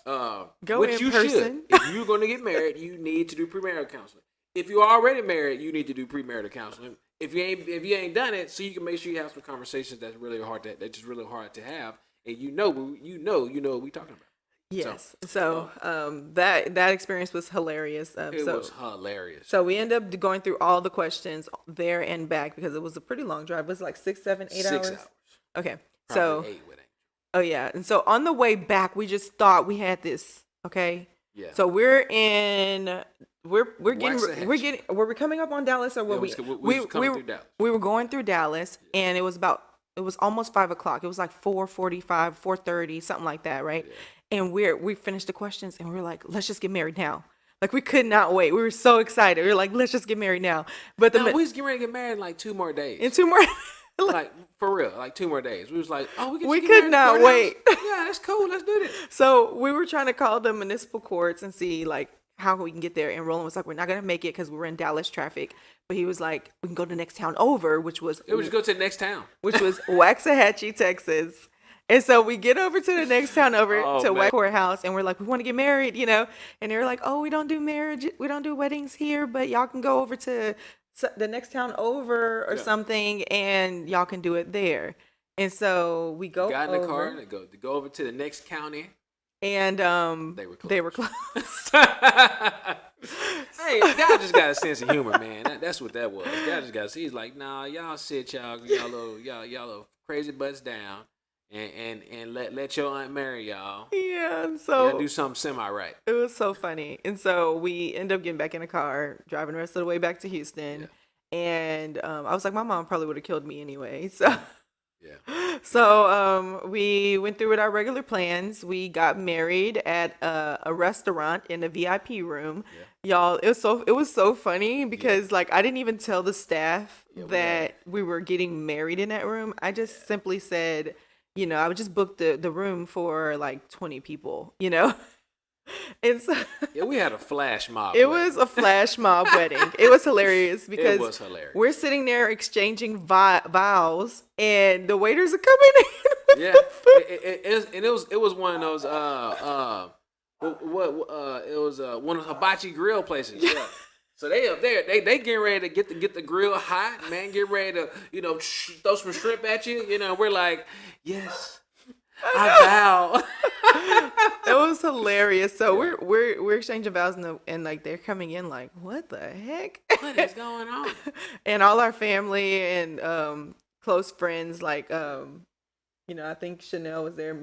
Go which in you person. should, if you're going to get married, you need to do premarital counseling. If you're already married, you need to do premarital counseling. If you ain't done it, so you can make sure you have some conversations that's really hard to have, and you know what we talking about. Yes. So that experience was hilarious. It was hilarious. So we ended up going through all the questions there and back because it was a pretty long drive. It was like 6, 7, 8 hours. 6 hours. Okay. Probably 8 with Angel. Oh yeah. And so on the way back, we just thought we had this. Okay. Yeah. So we're getting were we coming up on Dallas or were we was coming through Dallas. We were going through Dallas and it was almost 5 o'clock. It was like 4:45, 4:30, something like that, right? Yeah. And we finished the questions and we were like, let's just get married now. Like we could not wait. We were so excited. We were like, let's just get married now. But we was getting ready to get married in like 2 more days. In 2 more like for real, like 2 more days. We was like, oh, we could not wait. Yeah, that's cool. Let's do this. So we were trying to call the municipal courts and see like how we can get there. And Roland was like, we're not gonna make it because we were in Dallas traffic. But he was like, we can go to the next town over, which was just go to the next town, which was Waxahachie, Texas. And so we get over to the next town over to Wax Courthouse, and we're like, we want to get married, you know. And they're like, oh, we don't do marriage, we don't do weddings here, but y'all can go over to the next town over or something, and y'all can do it there. And so we got in the car to go over to the next county, and they were closed. Hey, God just got a sense of humor, man. That's what that was. God just got. He's like, nah, y'all sit y'all little crazy butts down. And let your aunt marry y'all. Yeah, so do something semi-right. It was so funny. And so we end up getting back in the car, driving the rest of the way back to Houston. Yeah. And I was like, my mom probably would have killed me anyway. So yeah. So we went through with our regular plans. We got married at a restaurant in a VIP room. Yeah. Y'all, it was so funny because like I didn't even tell the staff that we were getting married in that room. I just simply said, you know, I would just book the room for like 20 people, you know? And so we had a flash mob. It was a flash mob wedding. It was hilarious because it was hilarious. We're sitting there exchanging vows and the waiters are coming in. Yeah. It was one of those it was one of the hibachi grill places. Yeah. So they up there, they getting ready to get the grill hot, man. Get ready to throw some shrimp at you. You know, we're like, yes, I vow. It was hilarious. So we're exchanging vows and like they're coming in like, what the heck? What is going on? And all our family and close friends like I think Chanel was there.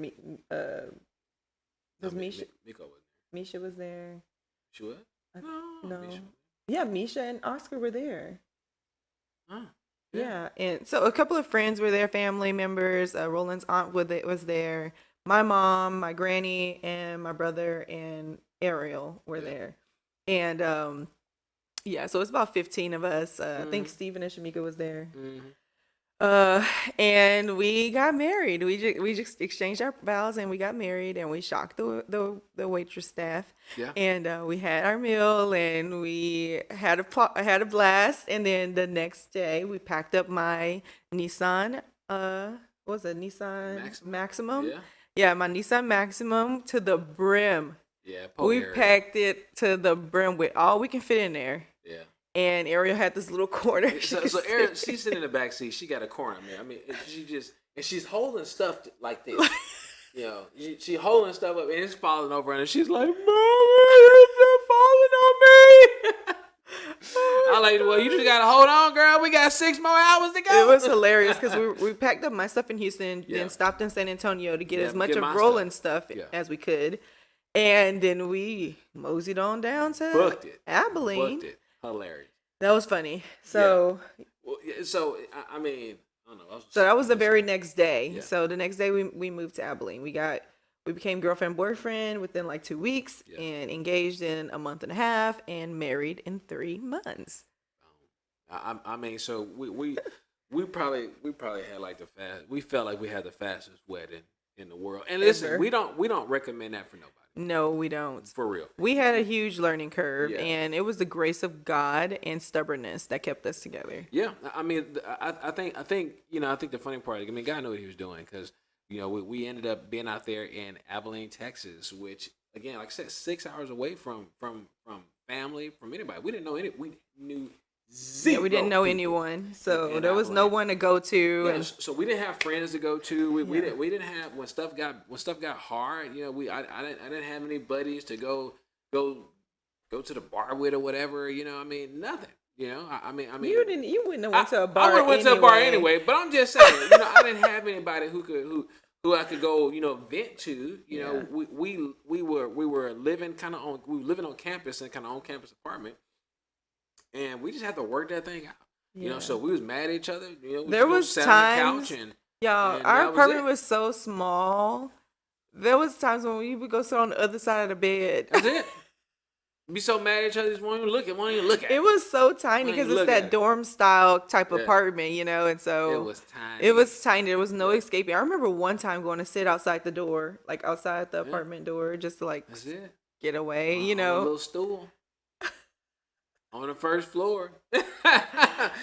Was Misha? Miko was there. Misha was there. She was? No. Misha. Yeah, Misha and Oscar were there. Oh, yeah. And so a couple of friends were there, family members. Roland's aunt was there. My mom, my granny, and my brother and Ariel were there. And so it's about 15 of us. I think Stephen and Shamika was there. Mm-hmm. And we got married. We just exchanged our vows and we got married and we shocked the waitress staff. Yeah. And we had our meal and we had a blast. And then the next day we packed up my Nissan. What was it? Nissan Maximum. Yeah. Yeah, my Nissan Maximum to the brim. Yeah. We packed it to the brim with all we can fit in there. Yeah. And Ariel had this little corner. So Ariel, she's sitting in the back seat. She got a corner, man. I mean, she's holding stuff like this. You know, she holding stuff up and it's falling over, and she's like, "Mom, it's falling on me." I like, well, you just gotta hold on, girl. We got 6 more hours to go. It was hilarious because we packed up my stuff in Houston, then stopped in San Antonio to get as much of Roland's stuff as we could, and then we moseyed on down to Abilene. Booked it. Hilarious. That was funny. So, I mean, I don't know. So that was the very next day. Yeah. So the next day we moved to Abilene. We got We became girlfriend boyfriend within like 2 weeks, Yeah. and engaged in a month and a half, and married in 3 months. I mean, so we probably had like the fast. We felt like we had the fastest wedding in the world. And listen, Ever. we don't recommend that for nobody. No, we don't. For real. We had a huge learning curve, Yeah. and it was the grace of God and stubbornness that kept us together. Yeah, I mean, I think I think the funny part. I mean, God knew what He was doing because we ended up being out there in Abilene, Texas, which again, like I said, 6 hours away from family, from anybody. We didn't know any. We knew Yeah, zero we didn't know people anyone, so in there was no Abilene. one to go to, Yeah, and so we didn't have friends to go to. We Yeah. didn't have when stuff got hard. I didn't have any buddies to go to the bar with or whatever. I mean nothing. you wouldn't have I, went to a I bar would have went to a bar anyway, but I'm just saying, I didn't have anybody who I could go, vent to. Yeah. We were living on campus in kind of on campus apartment, and we just had to work that thing out. Yeah. So we was mad at each other. We There just was sat on the times, couch y'all, and our that was apartment it. was so small. There was times when we would go sit on the other side of the bed. That's it. Be so mad at each other, just won't even look at. It was so tiny Why because you it's look at that it? dorm style type Yeah. apartment, and so It was tiny. it was tiny. There was no escaping. I remember one time going to sit outside the door, like outside the Yeah. apartment door, just to like That's it. get away, On a little stool on the first floor. It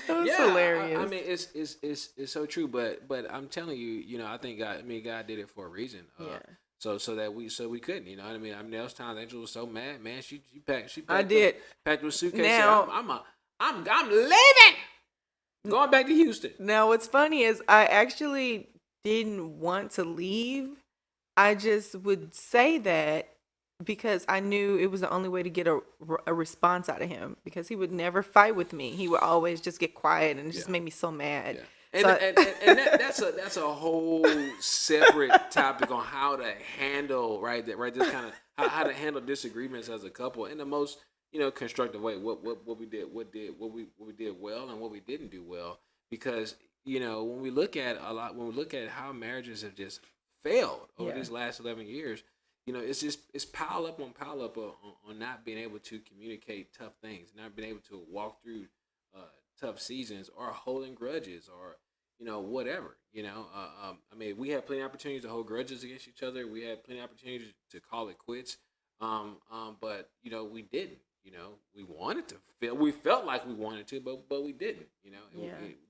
was hilarious. I mean, it's so true, but I'm telling you, I think God did it for a reason. Yeah. So we couldn't, you know what I mean? There was times Angel was so mad, man. She packed. I did. Packed with suitcase. Now- I'm leaving. Going back to Houston. Now, what's funny is I actually didn't want to leave. I just would say that because I knew it was the only way to get a response out of him, because he would never fight with me. He would always just get quiet, and it just Yeah. made me so mad. Yeah. And, So- that's a whole separate topic on how to handle this kind of how to handle disagreements as a couple in the most constructive way. What we did well and what we didn't do well, because when we look at how marriages have just failed over Yeah. these last 11 years, it's pile up on not being able to communicate tough things, not being able to walk through tough seasons, or holding grudges, or whatever. I mean, we had plenty of opportunities to hold grudges against each other. We had plenty of opportunities to call it quits. But we didn't. We wanted to feel. We felt like we wanted to, but we didn't.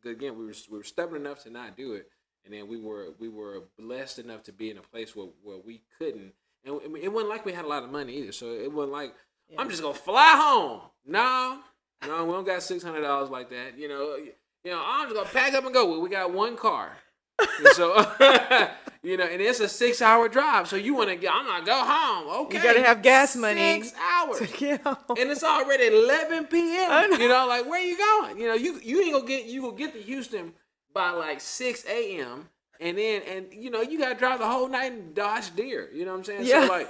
Again, we were stubborn enough to not do it, and then we were blessed enough to be in a place where we couldn't. And it wasn't like we had a lot of money either. So it wasn't like I'm just gonna fly home. No, we don't got $600 like that. I'm just gonna pack up and go. Well, we got one car. And so, and it's a 6-hour drive. So you want to I'm gonna go home. Okay, You gotta have gas money 6 hours, to get home. and it's already 11 p.m. I know. Like, where you going? You ain't gonna get to Houston by like 6 a.m. And then you gotta drive the whole night and dodge deer. You know what I'm saying? Yeah. So like,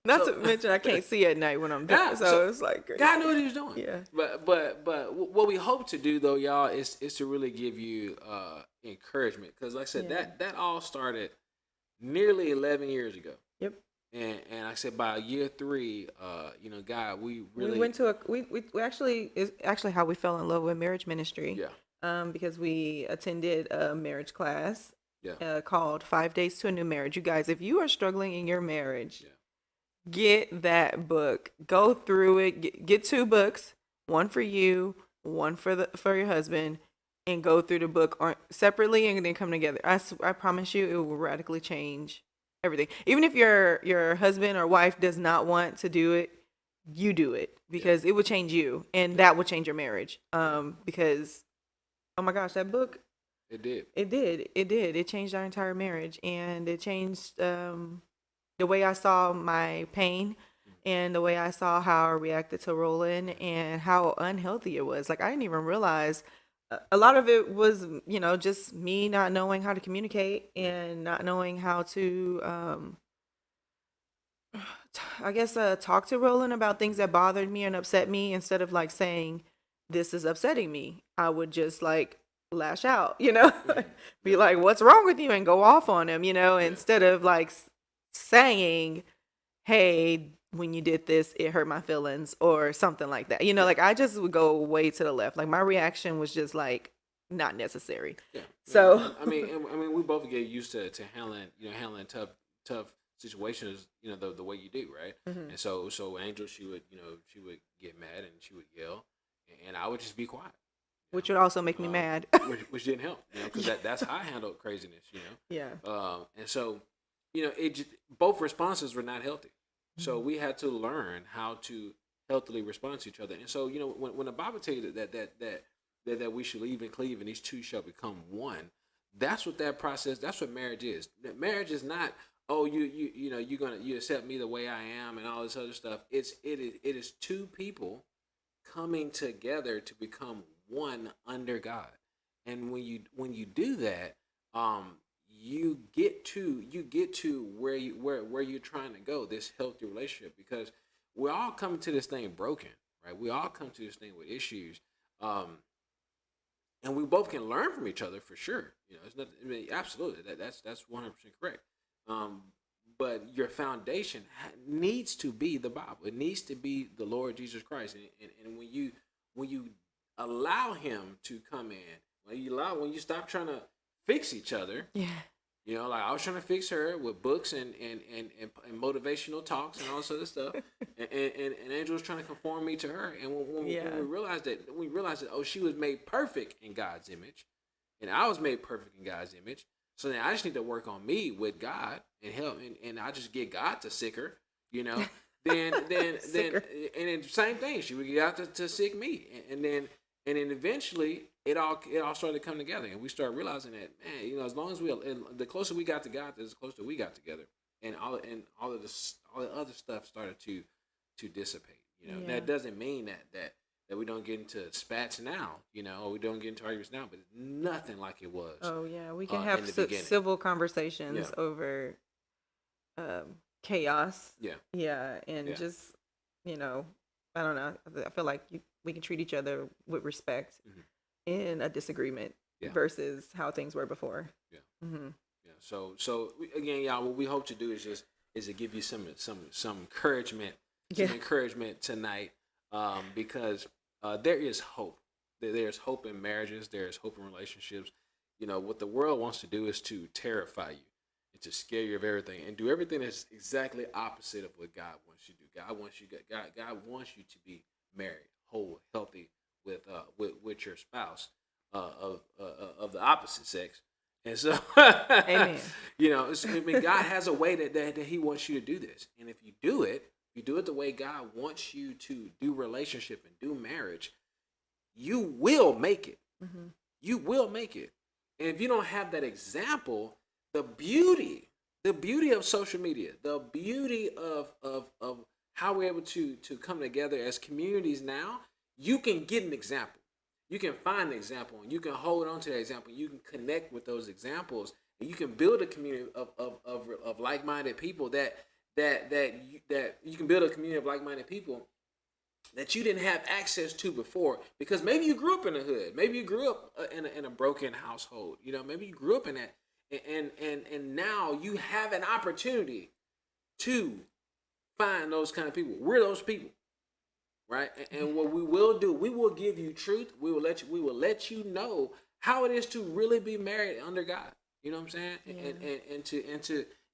Not So- to mention I can't see at night when I'm done. Yeah, so, so it's like crazy. God knew what He was doing. Yeah. But what we hope to do though, y'all, is to really give you encouragement, because like I said, Yeah. that all started nearly 11 years ago. Yep. And like I said, by year 3, God, we really We went to we actually is actually how we fell in love with marriage ministry. yeah. Because we attended a marriage class Yeah. called 5 Days to a New Marriage. You guys, if you are struggling in your marriage, Yeah. get that book. Go through it. Get 2 books, one for you, one for your husband, and go through the book separately and then come together. I promise you, it will radically change everything. Even if your husband or wife does not want to do it, you do it, because it will change you, and that will change your marriage. Because oh my gosh, that book, It did. it changed our entire marriage, and it changed the way I saw my pain, and the way I saw how I reacted to Roland, and how unhealthy it was. Like, I didn't even realize a lot of it was, just me not knowing how to communicate and not knowing how to, I guess, talk to Roland about things that bothered me and upset me. Instead of like saying, this is upsetting me, I would just like lash out, be like, what's wrong with you, and go off on him, instead of like saying, hey, when you did this, it hurt my feelings or something like that. You know, Yeah. like I just would go way to the left. Like my reaction was just like not necessary. Yeah, So I mean, we both get used to handling, handling tough situations, the way you do, right? Mhm. And so Angel, she would get mad and she would yell, and I would just be quiet, which would also make you me know, mad. which didn't help, because Yeah. that's how I handled craziness, Yeah. and so, both responses were not healthy, so Mhm. we had to learn how to healthily respond to each other, and so when the Bible tells you that we should leave and cleave, and these two shall become one. That's what that process. That's what marriage is. Marriage is not, oh, you accept me the way I am and all this other stuff. It is two people coming together to become one under God. And when you do that, you get to where you're trying to go, this healthy relationship, because we all come to this thing broken, right? We all come to this thing with issues. Um, and we both can learn from each other for sure. It's not. I mean, absolutely. That's 100% correct. Um, but your foundation needs to be the Bible. It needs to be the Lord Jesus Christ. And when you allow Him to come in, when you stop trying to fix each other, Yeah. like I was trying to fix her with books and motivational talks and all this other stuff, and Angel was trying to conform me to her. And when Yeah. we realized that, oh, she was made perfect in God's image, and I was made perfect in God's image. So then I just need to work on me with God and help, and I just get God to sick her, you know. Then Sicker. and then same thing, she would get out to sick me, and then eventually it all started to come together, and we started realizing that, man, as long as and the closer we got to God, the closer we got together, and all the other stuff started to dissipate. Yeah. That doesn't mean that we don't get into spats now, or we don't get into arguments now, but it's nothing like it was Oh yeah, we can have in the beginning. civil Yeah, conversations over chaos. yeah, Yeah, and yeah, just you know, I don't know. I feel like we can treat each other with respect hmm in a disagreement yeah, versus how things were before. yeah. Hmm. Yeah. Again, y'all, what we hope to do is to give you some encouragement, Yeah. tonight, because there is hope. There's hope in marriages. There's hope in relationships. What the world wants to do is to terrify you and to scare you of everything and do everything that's exactly opposite of what God wants you to do. God wants you to be married, whole, healthy with your spouse of the opposite sex. And so, Amen. I mean, God has a way that He wants you to do this. And if you do it the way God wants you to do relationship and do marriage, you will make it. Hmm. You will make it. And if you don't have that example, the beauty of social media, the beauty of how we're able to come together as communities now, you can get an example. You can find an example and you can hold on to that example. You can connect with those examples and you can build a community of like-minded people that you can build a community of like-minded people that you didn't have access to before, because maybe you grew up in the hood, maybe you grew up in a broken household, maybe you grew up in that, and now you have an opportunity to find those kind of people. We're those people, right? And what we will do, we will give you truth. We will let you know how it is to really be married under God. You know what I'm saying? Yeah.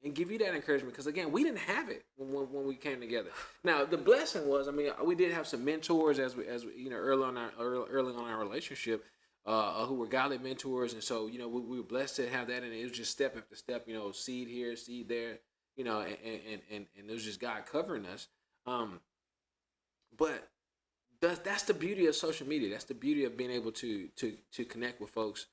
And give you that encouragement, because again, we didn't have it when we came together. Now the blessing was, I mean, we did have some mentors as we early on our relationship, who were godly mentors, and so we were blessed to have that, and it was just step after step, seed here, seed there, and it was just God covering us. But that's the beauty of social media. That's the beauty of being able to connect with folks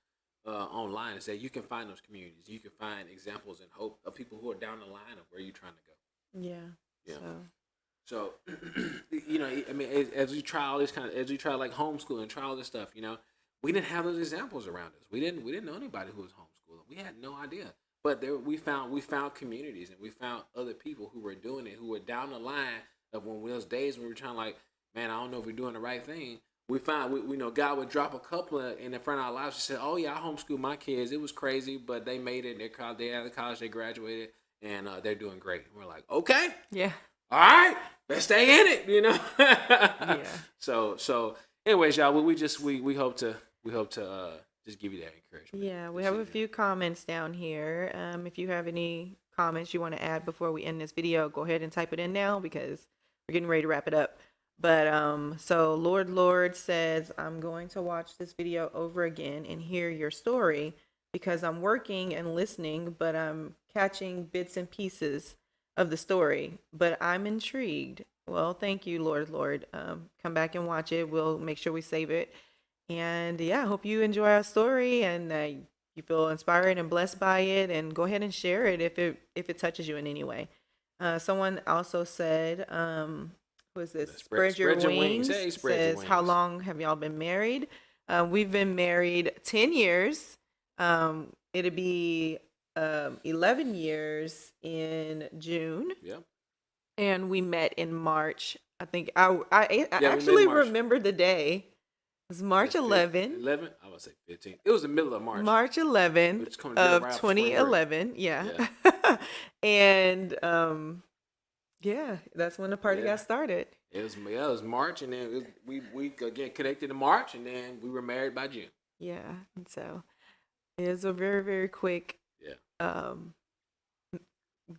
online, is that you can find those communities. You can find examples and hope of people who are down the line of where you're trying to go. Yeah. Yeah. So. So, I mean, as we try all this as we try like homeschooling, try all this stuff, we didn't have those examples around us. We didn't know anybody who was homeschooling. We had no idea. But we found communities, and we found other people who were doing it, who were down the line of when those days when we were trying, like, man, I don't know if we're doing the right thing. We know God would drop a couple in the front of our lives and say, oh yeah, I homeschooled my kids. It was crazy, but they made it. They out of college, they graduated, and they're doing great. And we're like, okay, Yeah. all right, let's stay in it, Yeah. So, anyways, y'all, we hope to just give you that encouragement. Yeah, we this have a evening. few comments down here. If you have any comments you want to add before we end this video, go ahead and type it in now because we're getting ready to wrap it up. But so Lord says, I'm going to watch this video over again and hear your story because I'm working and listening, but I'm catching bits and pieces of the story. But I'm intrigued. Well, thank you, Lord. Come back and watch it. We'll make sure we save it. And yeah, I hope you enjoy our story and you feel inspired and blessed by it. And go ahead and share it if it touches you in any way. Someone also said, who is this? Spread your wings. Hey, spread your Says, how wings. long have y'all been married? We've been married 10 years. It'll be 11 years in June. Yep. And we met in March. I think I We met in actually March. remember the day. It was March 11. 11? I would say 15. It was the middle of March. March 11th It's coming right of after spring break. 2011. Yeah. And yeah, that's when the party Yeah. got started. It was March, and then we again connected in March, and then we were married by June. Yeah. And so it was a very, very quick Yeah.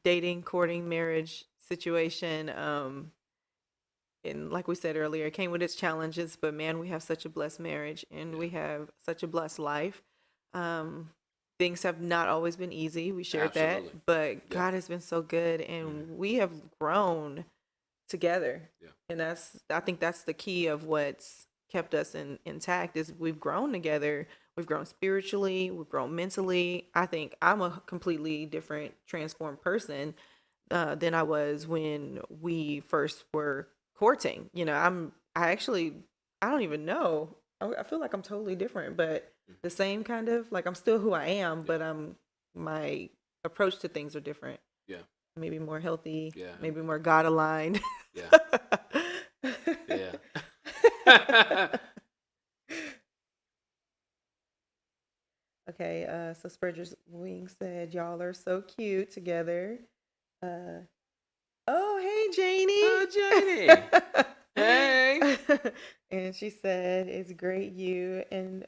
dating, courting, marriage situation. And like we said earlier, it came with its challenges, but man, we have such a blessed marriage and we have such a blessed life. Things have not always been easy. We shared Absolutely. that, but God has been so good and we have grown together. Yeah. And I think that's the key of what's kept us intact is we've grown together. We've grown spiritually, we've grown mentally. I think I'm a completely different, transformed person than I was when we first were courting. I don't even know. I feel like I'm totally different, but the same kind of like I'm still who I am, but my approach to things are different. Yeah. Maybe more healthy. Yeah. Maybe more God aligned. Yeah. Yeah. Okay, so Spread Your Wings said, y'all are so cute together. Oh, hey, Janie. Oh, Janie. Hey. And she said, it's great you and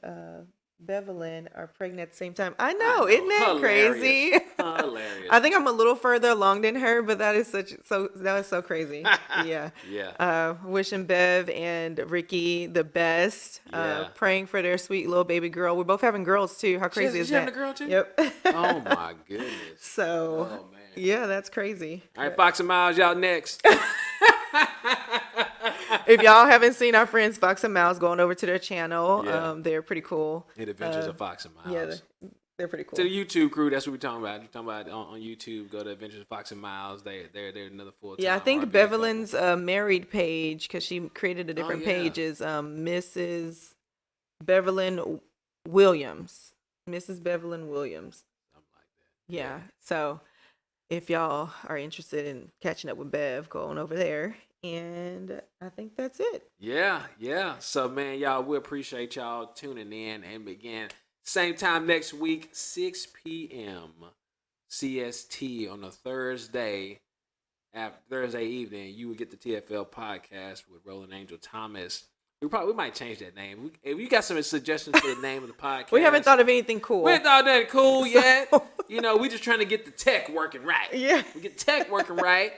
Bevelyn are pregnant at the same time. I know, isn't that Hilarious. crazy? Hilarious. I think I'm a little further along than her, but that is so crazy. Yeah. Yeah. Wishing Bev and Ricky the best. Yeah. Praying for their sweet little baby girl. We're both having girls too. How crazy is She that? having a girl too? Yep. Oh my goodness. So, Oh man. yeah, that's crazy. All right, Fox and Miles, y'all next. If y'all haven't seen our friends Fox and Miles, going over to their channel. Yeah. They're pretty cool. Hit Adventures of Fox and Miles. Yeah, they're pretty cool. To the YouTube crew, that's what we're talking about. You're talking about on YouTube. Go to Adventures of Fox and Miles. They're another full time. Yeah, I think R&B couple. Bevelyn's married page, because she created a different yeah. page, is Mrs. Bevelyn Williams. Mrs. Bevelyn Williams. Something like that. Yeah. So if y'all are interested in catching up with Bev, go on over there. And I think that's it. Yeah. So man, y'all, we appreciate y'all tuning in, and again, same time next week, 6 p.m. CST on a Thursday. After Thursday evening, you will get the TFL podcast with Roland Angel Thomas. We might change that name. If you got some suggestions for the name of the podcast, We haven't thought of anything cool. We ain't thought of nothing cool yet. We just trying to get the tech working right. Yeah. We get tech working right,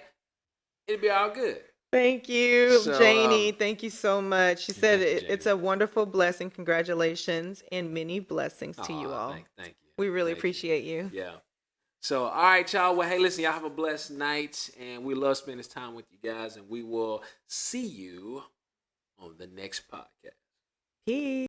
it'll be all good. Thank you, So, Janie. Thank you so much. She said thank you, it's a wonderful blessing. Congratulations and many blessings to you all. Thank you. We really Thank you. appreciate you. Yeah. So, all right, y'all. Well, hey, listen, y'all have a blessed night, and we love spending this time with you guys, and we will see you on the next podcast. Peace.